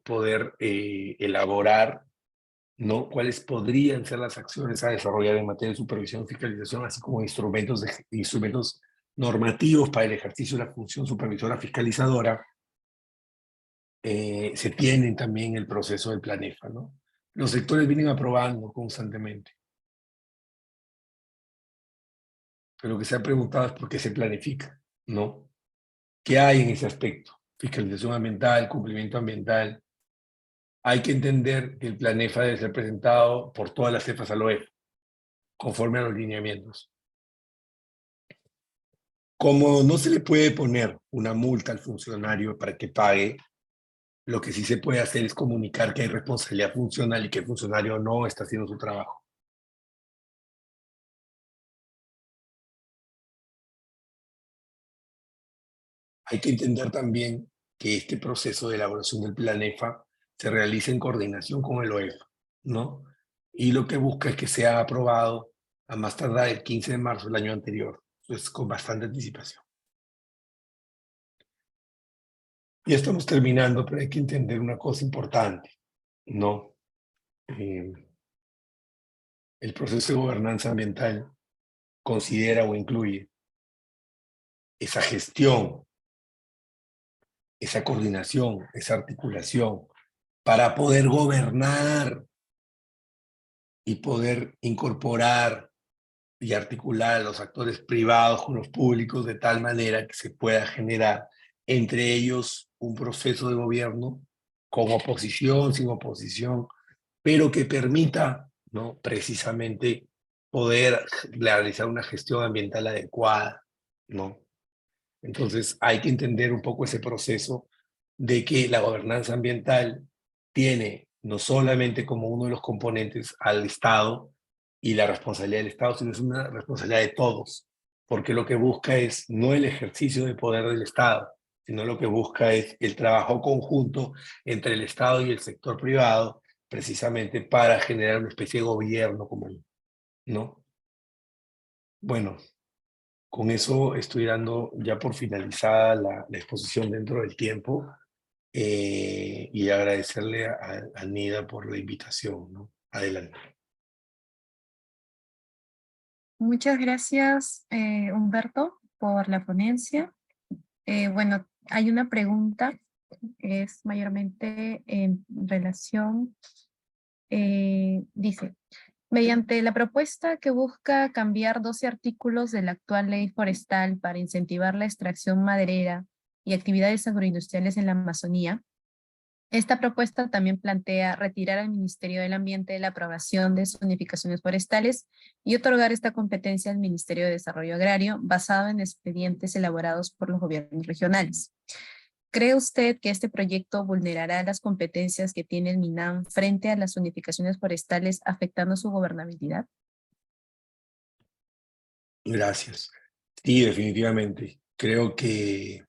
poder elaborar, ¿no? ¿Cuáles podrían ser las acciones a desarrollar en materia de supervisión y fiscalización, así como instrumentos normativos para el ejercicio de la función supervisora fiscalizadora? Se tienen también el proceso del Planefa, ¿no? Los sectores vienen aprobando constantemente. Pero lo que se ha preguntado es por qué se planifica, ¿no? ¿Qué hay en ese aspecto? Fiscalización ambiental, cumplimiento ambiental. Hay que entender que el Planefa debe ser presentado por todas las cefas al OEF, conforme a los lineamientos. Como no se le puede poner una multa al funcionario para que pague, lo que sí se puede hacer es comunicar que hay responsabilidad funcional y que el funcionario no está haciendo su trabajo. Hay que entender también que este proceso de elaboración del Planefa se realiza en coordinación con el OEF, ¿no? Y lo que busca es que sea aprobado a más tardar el 15 de marzo del año anterior. Entonces, con bastante anticipación. Ya estamos terminando, pero hay que entender una cosa importante, ¿no? Eh, el proceso de gobernanza ambiental considera o incluye esa gestión, esa coordinación, esa articulación para poder gobernar y poder incorporar y articular a los actores privados con los públicos de tal manera que se pueda generar entre ellos un proceso de gobierno con oposición, sin oposición, pero que permita, ¿no?, precisamente poder realizar una gestión ambiental adecuada, ¿no? Entonces hay que entender un poco ese proceso de que la gobernanza ambiental tiene no solamente como uno de los componentes al Estado y la responsabilidad del Estado, sino es una responsabilidad de todos, porque lo que busca es no el ejercicio de poder del Estado, sino lo que busca es el trabajo conjunto entre el Estado y el sector privado, precisamente para generar una especie de gobierno común, ¿no? Bueno, con eso estoy dando ya por finalizada la exposición dentro del tiempo, y agradecerle a Nida por la invitación, ¿no? Adelante. Muchas gracias, Humberto, por la ponencia. Bueno, hay una pregunta que es mayormente en relación, dice, mediante la propuesta que busca cambiar 12 artículos de la actual ley forestal para incentivar la extracción maderera y actividades agroindustriales en la Amazonía, esta propuesta también plantea retirar al Ministerio del Ambiente de la aprobación de zonificaciones forestales y otorgar esta competencia al Ministerio de Desarrollo Agrario basado en expedientes elaborados por los gobiernos regionales. ¿Cree usted que este proyecto vulnerará las competencias que tiene el MINAM frente a las zonificaciones forestales, afectando su gobernabilidad? Gracias. Sí, definitivamente. Creo que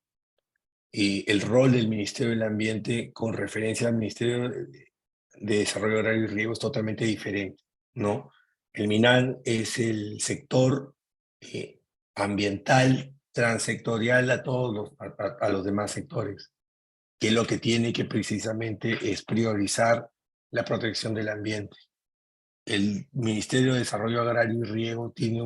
el rol del Ministerio del Ambiente con referencia al Ministerio de Desarrollo Agrario y Riego es totalmente diferente, ¿no? El MINAN es el sector ambiental transectorial a todos a los demás sectores, que lo que tiene que precisamente es priorizar la protección del ambiente. El Ministerio de Desarrollo Agrario y Riego tiene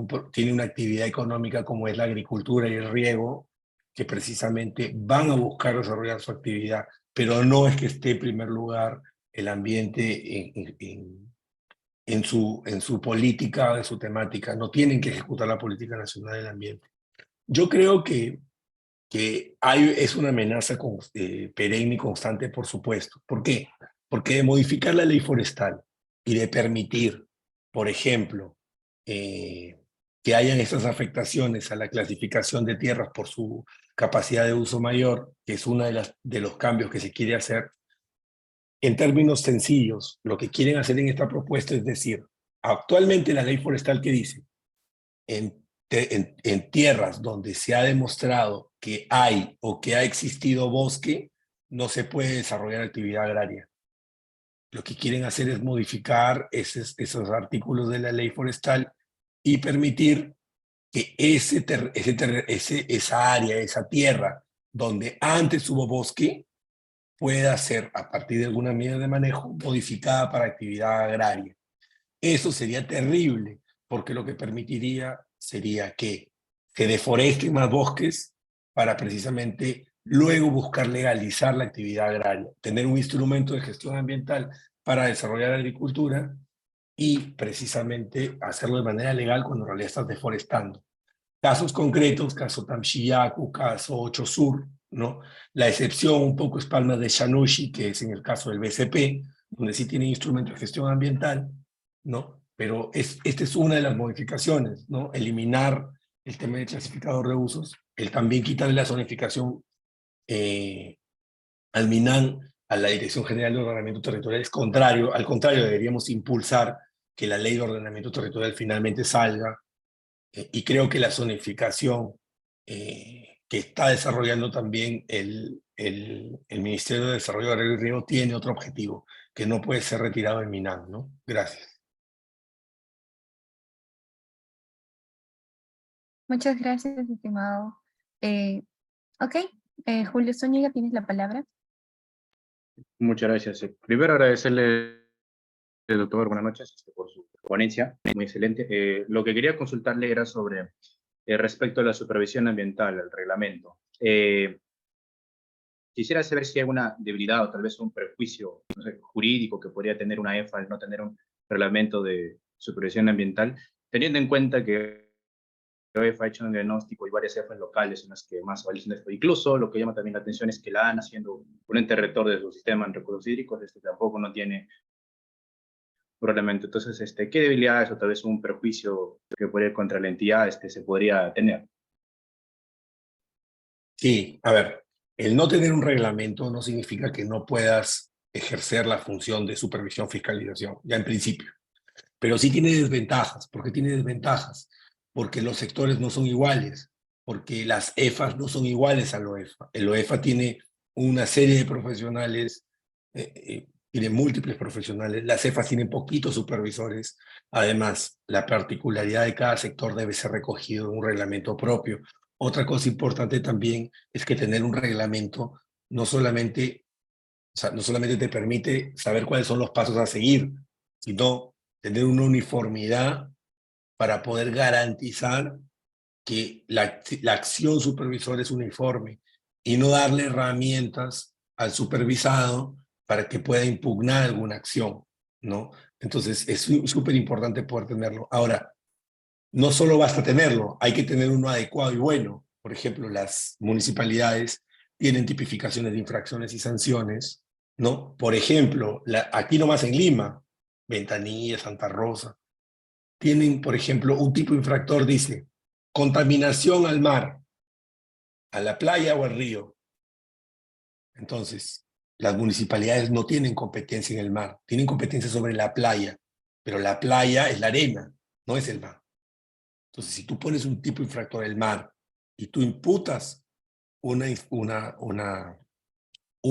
una actividad económica como es la agricultura y el riego, que precisamente van a buscar desarrollar su actividad, pero no es que esté en primer lugar el ambiente en su política, en su temática. No tienen que ejecutar la política nacional del ambiente. Yo creo que es una amenaza perenne y constante, por supuesto. ¿Por qué? Porque de modificar la ley forestal y de permitir, por ejemplo, que hayan estas afectaciones a la clasificación de tierras por su capacidad de uso mayor, que es uno de los cambios que se quiere hacer, en términos sencillos, lo que quieren hacer en esta propuesta es decir, actualmente la ley forestal que dice, en tierras donde se ha demostrado que hay o que ha existido bosque, no se puede desarrollar actividad agraria. Lo que quieren hacer es modificar esos artículos de la ley forestal y permitir que esa área, esa tierra donde antes hubo bosque, pueda ser, a partir de alguna medida de manejo, modificada para actividad agraria. Eso sería terrible, porque lo que permitiría sería que se deforesten más bosques para precisamente luego buscar legalizar la actividad agraria, tener un instrumento de gestión ambiental para desarrollar agricultura y precisamente hacerlo de manera legal cuando en realidad estás deforestando. Casos concretos, caso Tamchiyacu, caso Ocho Sur, ¿no? La excepción un poco es Palmas de Shanushi, que es en el caso del BCP, donde sí tiene instrumento de gestión ambiental, ¿no? Pero esta es una de las modificaciones, ¿no? Eliminar el tema de clasificador de usos, el también quitarle la zonificación al MINAN, a la Dirección General de Ordenamiento Territorial, es contrario, al contrario, deberíamos impulsar que la ley de ordenamiento territorial finalmente salga, y creo que la zonificación que está desarrollando también el Ministerio de Desarrollo Agrario y Riego tiene otro objetivo, que no puede ser retirado del MINAN, ¿no? Gracias. Muchas gracias, estimado. Eh, ok, Julio Zúñiga, tienes la palabra. Muchas gracias. Primero agradecerle, doctor, buenas noches, por su ponencia, muy excelente. Lo que quería consultarle era sobre respecto a la supervisión ambiental, el reglamento. Quisiera saber si hay alguna debilidad o tal vez un prejuicio, no sé, jurídico que podría tener una EFA al no tener un reglamento de supervisión ambiental, teniendo en cuenta que la EFA ha hecho un diagnóstico y varias EFAs locales en las que más valen esto. Incluso lo que llama también la atención es que la ANA, siendo un ente rector de su sistema en recursos hídricos, tampoco no tiene reglamento. Entonces, ¿qué debilidades o tal vez un prejuicio que podría ir contra la entidad se podría tener? Sí, a ver, el no tener un reglamento no significa que no puedas ejercer la función de supervisión fiscalización, ya en principio. Pero sí tiene desventajas. ¿Por qué tiene desventajas? Porque los sectores no son iguales, porque las EFAs no son iguales a la OEFA. El OEFA tiene una serie de profesionales, tiene múltiples profesionales, las EFAs tienen poquitos supervisores. Además, la particularidad de cada sector debe ser recogido en un reglamento propio. Otra cosa importante también es que tener un reglamento no solamente, o sea, no solamente te permite saber cuáles son los pasos a seguir, sino tener una uniformidad para poder garantizar que la acción supervisora es uniforme y no darle herramientas al supervisado para que pueda impugnar alguna acción, ¿no? Entonces, es súper importante poder tenerlo. Ahora, no solo basta tenerlo, hay que tener uno adecuado y bueno. Por ejemplo, las municipalidades tienen tipificaciones de infracciones y sanciones, ¿no? Por ejemplo, aquí nomás en Lima, Ventanilla, Santa Rosa, tienen, por ejemplo, un tipo infractor, dice, contaminación al mar, a la playa o al río. Entonces, las municipalidades no tienen competencia en el mar, tienen competencia sobre la playa, pero la playa es la arena, no es el mar. Entonces, si tú pones un tipo infractor al mar y tú imputas un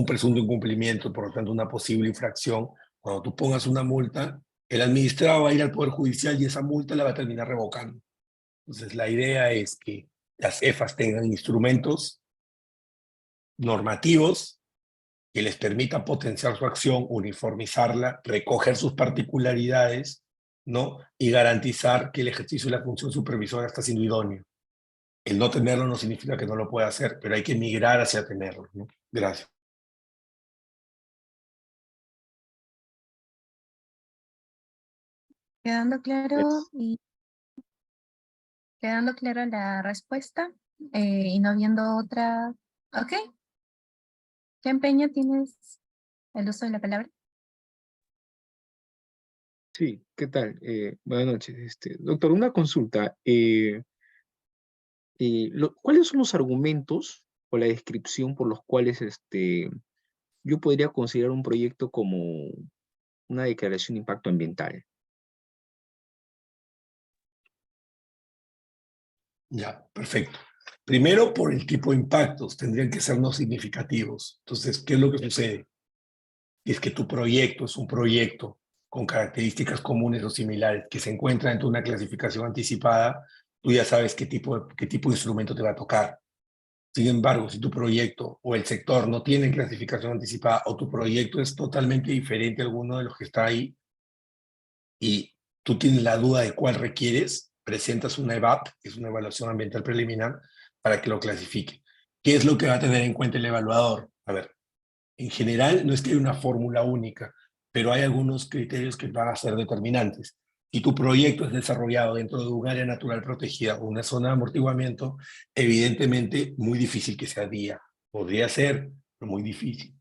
presunto incumplimiento, por lo tanto una posible infracción, cuando tú pongas una multa, el administrado va a ir al Poder Judicial y esa multa la va a terminar revocando. Entonces, la idea es que las EFAs tengan instrumentos normativos que les permitan potenciar su acción, uniformizarla, recoger sus particularidades, ¿no? Y garantizar que el ejercicio de la función supervisora está siendo idóneo. El no tenerlo no significa que no lo pueda hacer, pero hay que migrar hacia tenerlo, ¿no? Gracias. Quedando claro Es- y quedando clara la respuesta y no viendo otra. Ok, ¿qué empeño tienes el uso de la palabra? Sí, ¿qué tal? Buenas noches. Doctor, una consulta. ¿Cuáles son los argumentos o la descripción por los cuales yo podría considerar un proyecto como una declaración de impacto ambiental? Ya, perfecto. Primero, por el tipo de impactos, tendrían que ser no significativos. Entonces, ¿qué es lo que sucede? Es que tu proyecto es un proyecto con características comunes o similares que se encuentra dentro de una clasificación anticipada, tú ya sabes qué tipo de instrumento te va a tocar. Sin embargo, si tu proyecto o el sector no tiene clasificación anticipada o tu proyecto es totalmente diferente a alguno de los que está ahí y tú tienes la duda de cuál requieres, presentas una EVAP, que es una evaluación ambiental preliminar, para que lo clasifique. ¿Qué es lo que va a tener en cuenta el evaluador? A ver, en general no es que hay una fórmula única, pero hay algunos criterios que van a ser determinantes. Si tu proyecto es desarrollado dentro de un área natural protegida o una zona de amortiguamiento, evidentemente muy difícil que sea día. Podría ser, pero muy difícil.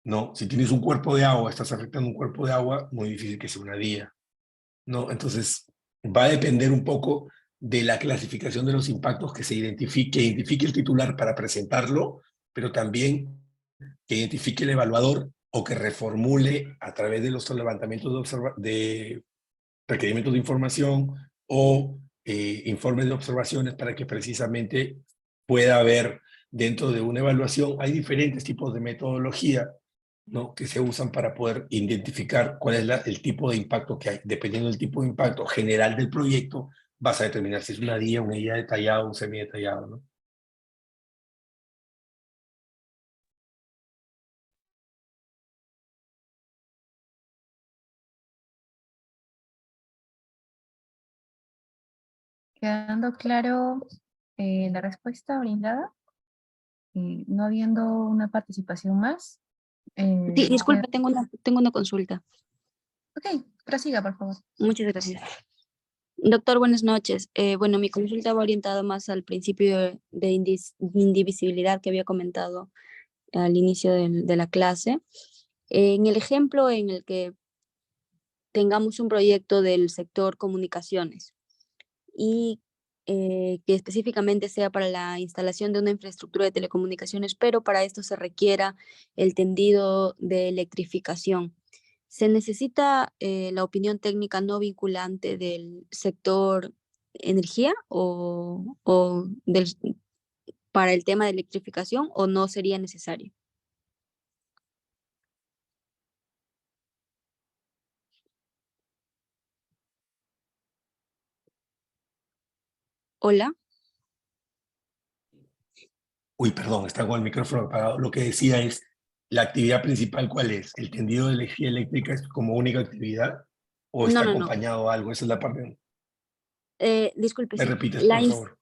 ¿No? Si tienes un cuerpo de agua, estás afectando un cuerpo de agua, muy difícil que sea una día. ¿No? Entonces, va a depender un poco de la clasificación de los impactos que identifique el titular para presentarlo, pero también que identifique el evaluador o que reformule a través de los levantamientos de requerimientos de información o informes de observaciones para que precisamente pueda haber dentro de una evaluación, hay diferentes tipos de metodología, ¿no? Que se usan para poder identificar cuál es el tipo de impacto que hay. Dependiendo del tipo de impacto general del proyecto, vas a determinar si es una guía detallada o un semidetallado, ¿no? Quedando claro la respuesta brindada, no habiendo una participación más. Disculpe, tengo una consulta. Ok, prosiga, por favor. Muchas gracias. Doctor, buenas noches. Bueno, mi consulta va orientada más al principio de indivisibilidad que había comentado al inicio de la clase. En el ejemplo en el que tengamos un proyecto del sector comunicaciones y que específicamente sea para la instalación de una infraestructura de telecomunicaciones, pero para esto se requiera el tendido de electrificación. ¿Se necesita la opinión técnica no vinculante del sector energía para el tema de electrificación o no sería necesario? Hola. Uy, perdón, está con el micrófono apagado. Lo que decía es, ¿la actividad principal cuál es? ¿El tendido de energía eléctrica es como única actividad? ¿O está No. acompañado de algo? Esa es la parte. Disculpe, ¿Me sí. repites, por favor?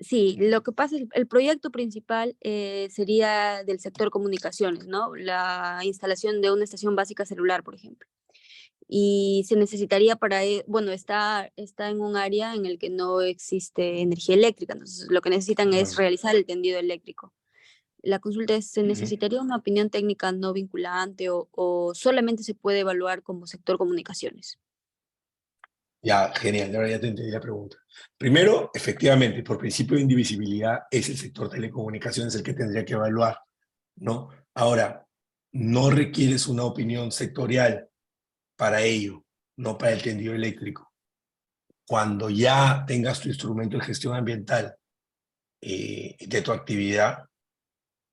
Sí, lo que pasa es el proyecto principal sería del sector comunicaciones, ¿no? La instalación de una estación básica celular, por ejemplo. Y se necesitaría bueno, está en un área en el que no existe energía eléctrica, entonces lo que necesitan es realizar el tendido eléctrico. La consulta es, ¿se necesitaría una opinión técnica no vinculante o solamente se puede evaluar como sector comunicaciones? Ya, genial, ahora ya te entendí la pregunta. Primero, efectivamente, por principio de indivisibilidad, es el sector telecomunicaciones el que tendría que evaluar, ¿no? Ahora, no requieres una opinión sectorial para ello, no para el tendido eléctrico. Cuando ya tengas tu instrumento de gestión ambiental de tu actividad,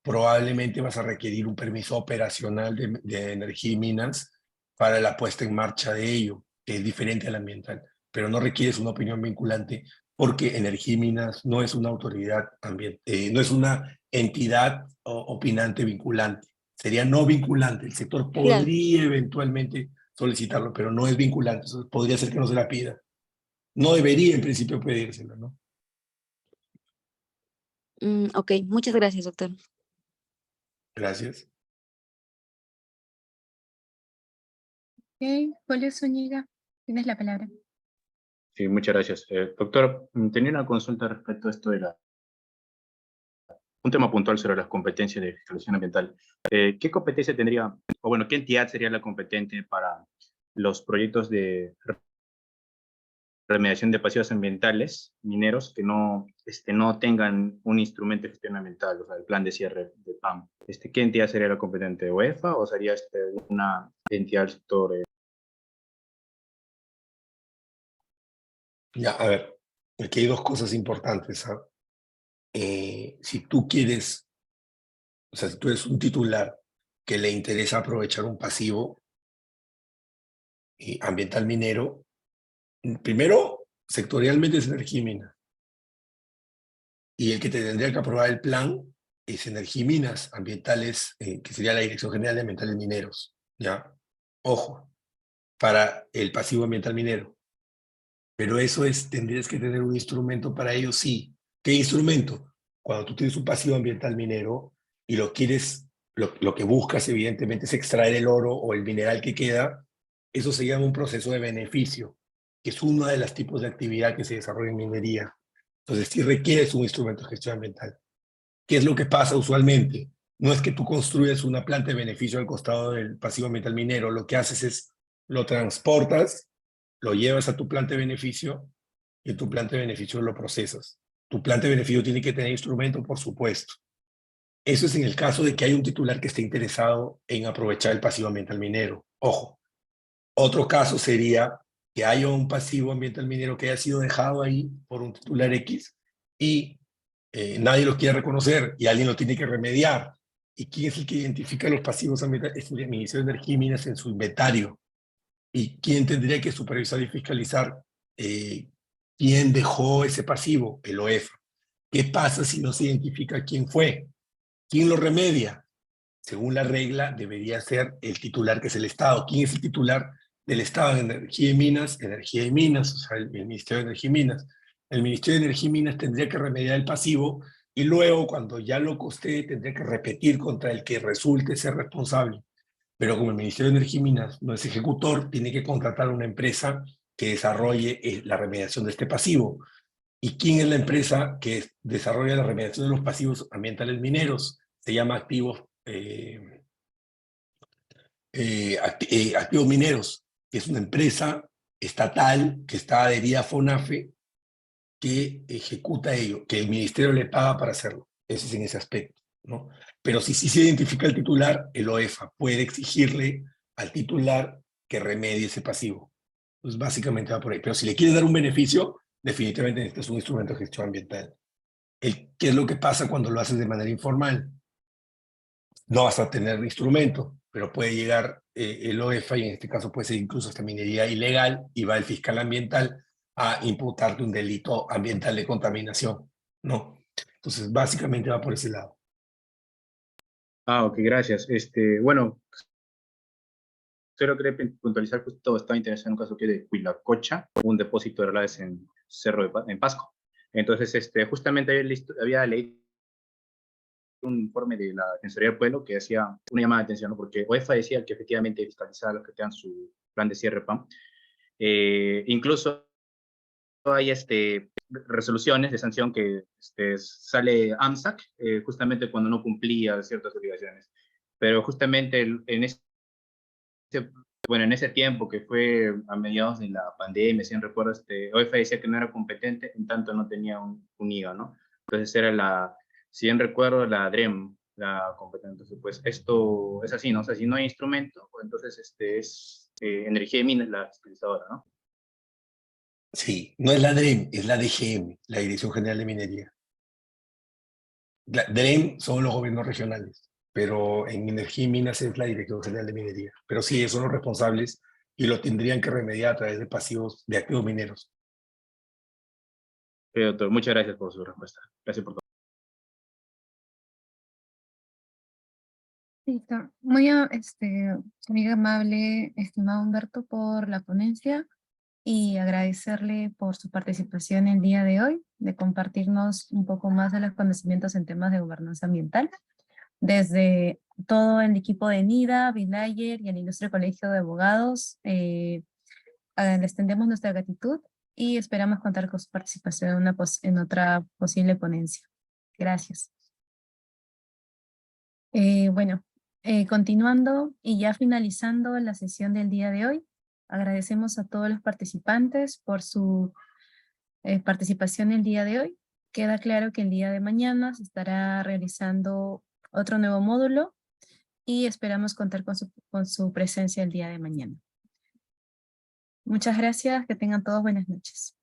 probablemente vas a requerir un permiso operacional de energía y minas para la puesta en marcha de ello, que es diferente al ambiental, pero no requieres una opinión vinculante porque Energía y Minas no es una autoridad no es una entidad opinante vinculante, sería no vinculante. El sector Claro. podría eventualmente solicitarlo, pero no es vinculante, entonces podría ser que no se la pida. No debería en principio pedírselo, ¿no? Ok, muchas gracias, doctor. Gracias. Ok, Julio Zúñiga, tienes la palabra. Sí, muchas gracias. Doctor, tenía una consulta respecto a esto de un tema puntual sobre las competencias de fiscalización ambiental. ¿Qué competencia tendría, o bueno, qué entidad sería la competente para los proyectos de remediación de pasivos ambientales mineros que no tengan un instrumento de gestión ambiental, o sea, el plan de cierre de PAM? ¿Qué entidad sería la competente? ¿UEFA o sería una entidad del sector? Ya, a ver, aquí hay dos cosas importantes, ¿ah? Si tú quieres, o sea, si tú eres un titular que le interesa aprovechar un pasivo ambiental minero, primero, sectorialmente es energía y mina. y el que te tendría que aprobar el plan es Energiminas Ambientales, que sería la Dirección General de Ambientales Mineros, ¿ya? Ojo, para el pasivo ambiental minero. Pero eso es, tendrías que tener un instrumento para ello, sí. ¿Qué instrumento? Cuando tú tienes un pasivo ambiental minero y lo quieres, lo que buscas evidentemente es extraer el oro o el mineral que queda, eso se llama un proceso de beneficio, que es uno de los tipos de actividad que se desarrolla en minería. Entonces sí requieres un instrumento de gestión ambiental. ¿Qué es lo que pasa usualmente? No es que tú construyas una planta de beneficio al costado del pasivo ambiental minero, lo que haces es lo transportas, lo llevas a tu planta de beneficio y en tu planta de beneficio lo procesas. Tu planta de beneficio tiene que tener instrumento, por supuesto. Eso es en el caso de que hay un titular que esté interesado en aprovechar el pasivo ambiental minero. Ojo, otro caso sería que haya un pasivo ambiental minero que haya sido dejado ahí por un titular X y nadie lo quiere reconocer y alguien lo tiene que remediar. ¿Y quién es el que identifica los pasivos ambientales? Es el Ministerio de Energía y Minas en su inventario. ¿Y quién tendría que supervisar y fiscalizar quién dejó ese pasivo? El OEF. ¿Qué pasa si no se identifica quién fue? ¿Quién lo remedia? Según la regla, debería ser el titular, que es el Estado. ¿Quién es el titular del Estado en Energía y Minas? Energía y Minas, o sea, el Ministerio de Energía y Minas. El Ministerio de Energía y Minas tendría que remediar el pasivo y luego, cuando ya lo costee, tendría que repetir contra el que resulte ser responsable. Pero como el Ministerio de Energía y Minas no es ejecutor, tiene que contratar a una empresa que desarrolle la remediación de este pasivo. ¿Y quién es la empresa que desarrolla la remediación de los pasivos ambientales mineros? Se llama Activos Mineros, que es una empresa estatal que está adherida a FONAFE, que ejecuta ello, que el ministerio le paga para hacerlo. Ese es en ese aspecto, ¿no? Pero si sí se identifica el titular, el OEFA puede exigirle al titular que remedie ese pasivo. Pues básicamente va por ahí. Pero si le quieres dar un beneficio, definitivamente necesitas un instrumento de gestión ambiental. ¿Qué es lo que pasa cuando lo haces de manera informal? No vas a tener instrumento, pero puede llegar el OEFA, y en este caso puede ser incluso hasta minería ilegal, y va el fiscal ambiental a imputarte un delito ambiental de contaminación, ¿no? Entonces, básicamente va por ese lado. Ah, ok, gracias. Bueno, solo quería puntualizar, justo estaba interesado en un caso que de Huilacocha, un depósito de relaves en en Pasco. Entonces, justamente había leído un informe de la Defensoría del Pueblo que hacía una llamada de atención, ¿no? Porque OEFA decía que efectivamente fiscalizaba los que tengan su plan de cierre PAM. Incluso hay resoluciones de sanción que sale AMSAC justamente cuando no cumplía ciertas obligaciones. Pero justamente en ese tiempo que fue a mediados de la pandemia, si no recuerdo, OEFA decía que no era competente en tanto no tenía un IGA, ¿no? Entonces era si bien recuerdo, la DREM, la competente. Entonces, pues esto es así, ¿no? O sea, si no hay instrumento, pues entonces es Energía y Minas la fiscalizadora, ¿no? Sí, no es la DREM, es la DGM, la Dirección General de Minería. La DREM son los gobiernos regionales, pero en Energía y Minas es la Dirección General de Minería. Pero sí, ellos son los responsables y lo tendrían que remediar a través de pasivos de activos mineros. Doctor, muchas gracias por su respuesta. Gracias por todo. Listo. Muy amable, estimado Humberto, por la ponencia y agradecerle por su participación el día de hoy, de compartirnos un poco más de los conocimientos en temas de gobernanza ambiental. Desde todo el equipo de NIDA, Vilayer y el Ilustre Colegio de Abogados, les tendemos nuestra gratitud y esperamos contar con su participación en otra posible ponencia. Gracias. Bueno, continuando y ya finalizando la sesión del día de hoy, agradecemos a todos los participantes por su participación el día de hoy. Queda claro que el día de mañana se estará realizando otro nuevo módulo y esperamos contar con su presencia el día de mañana. Muchas gracias, que tengan todos buenas noches.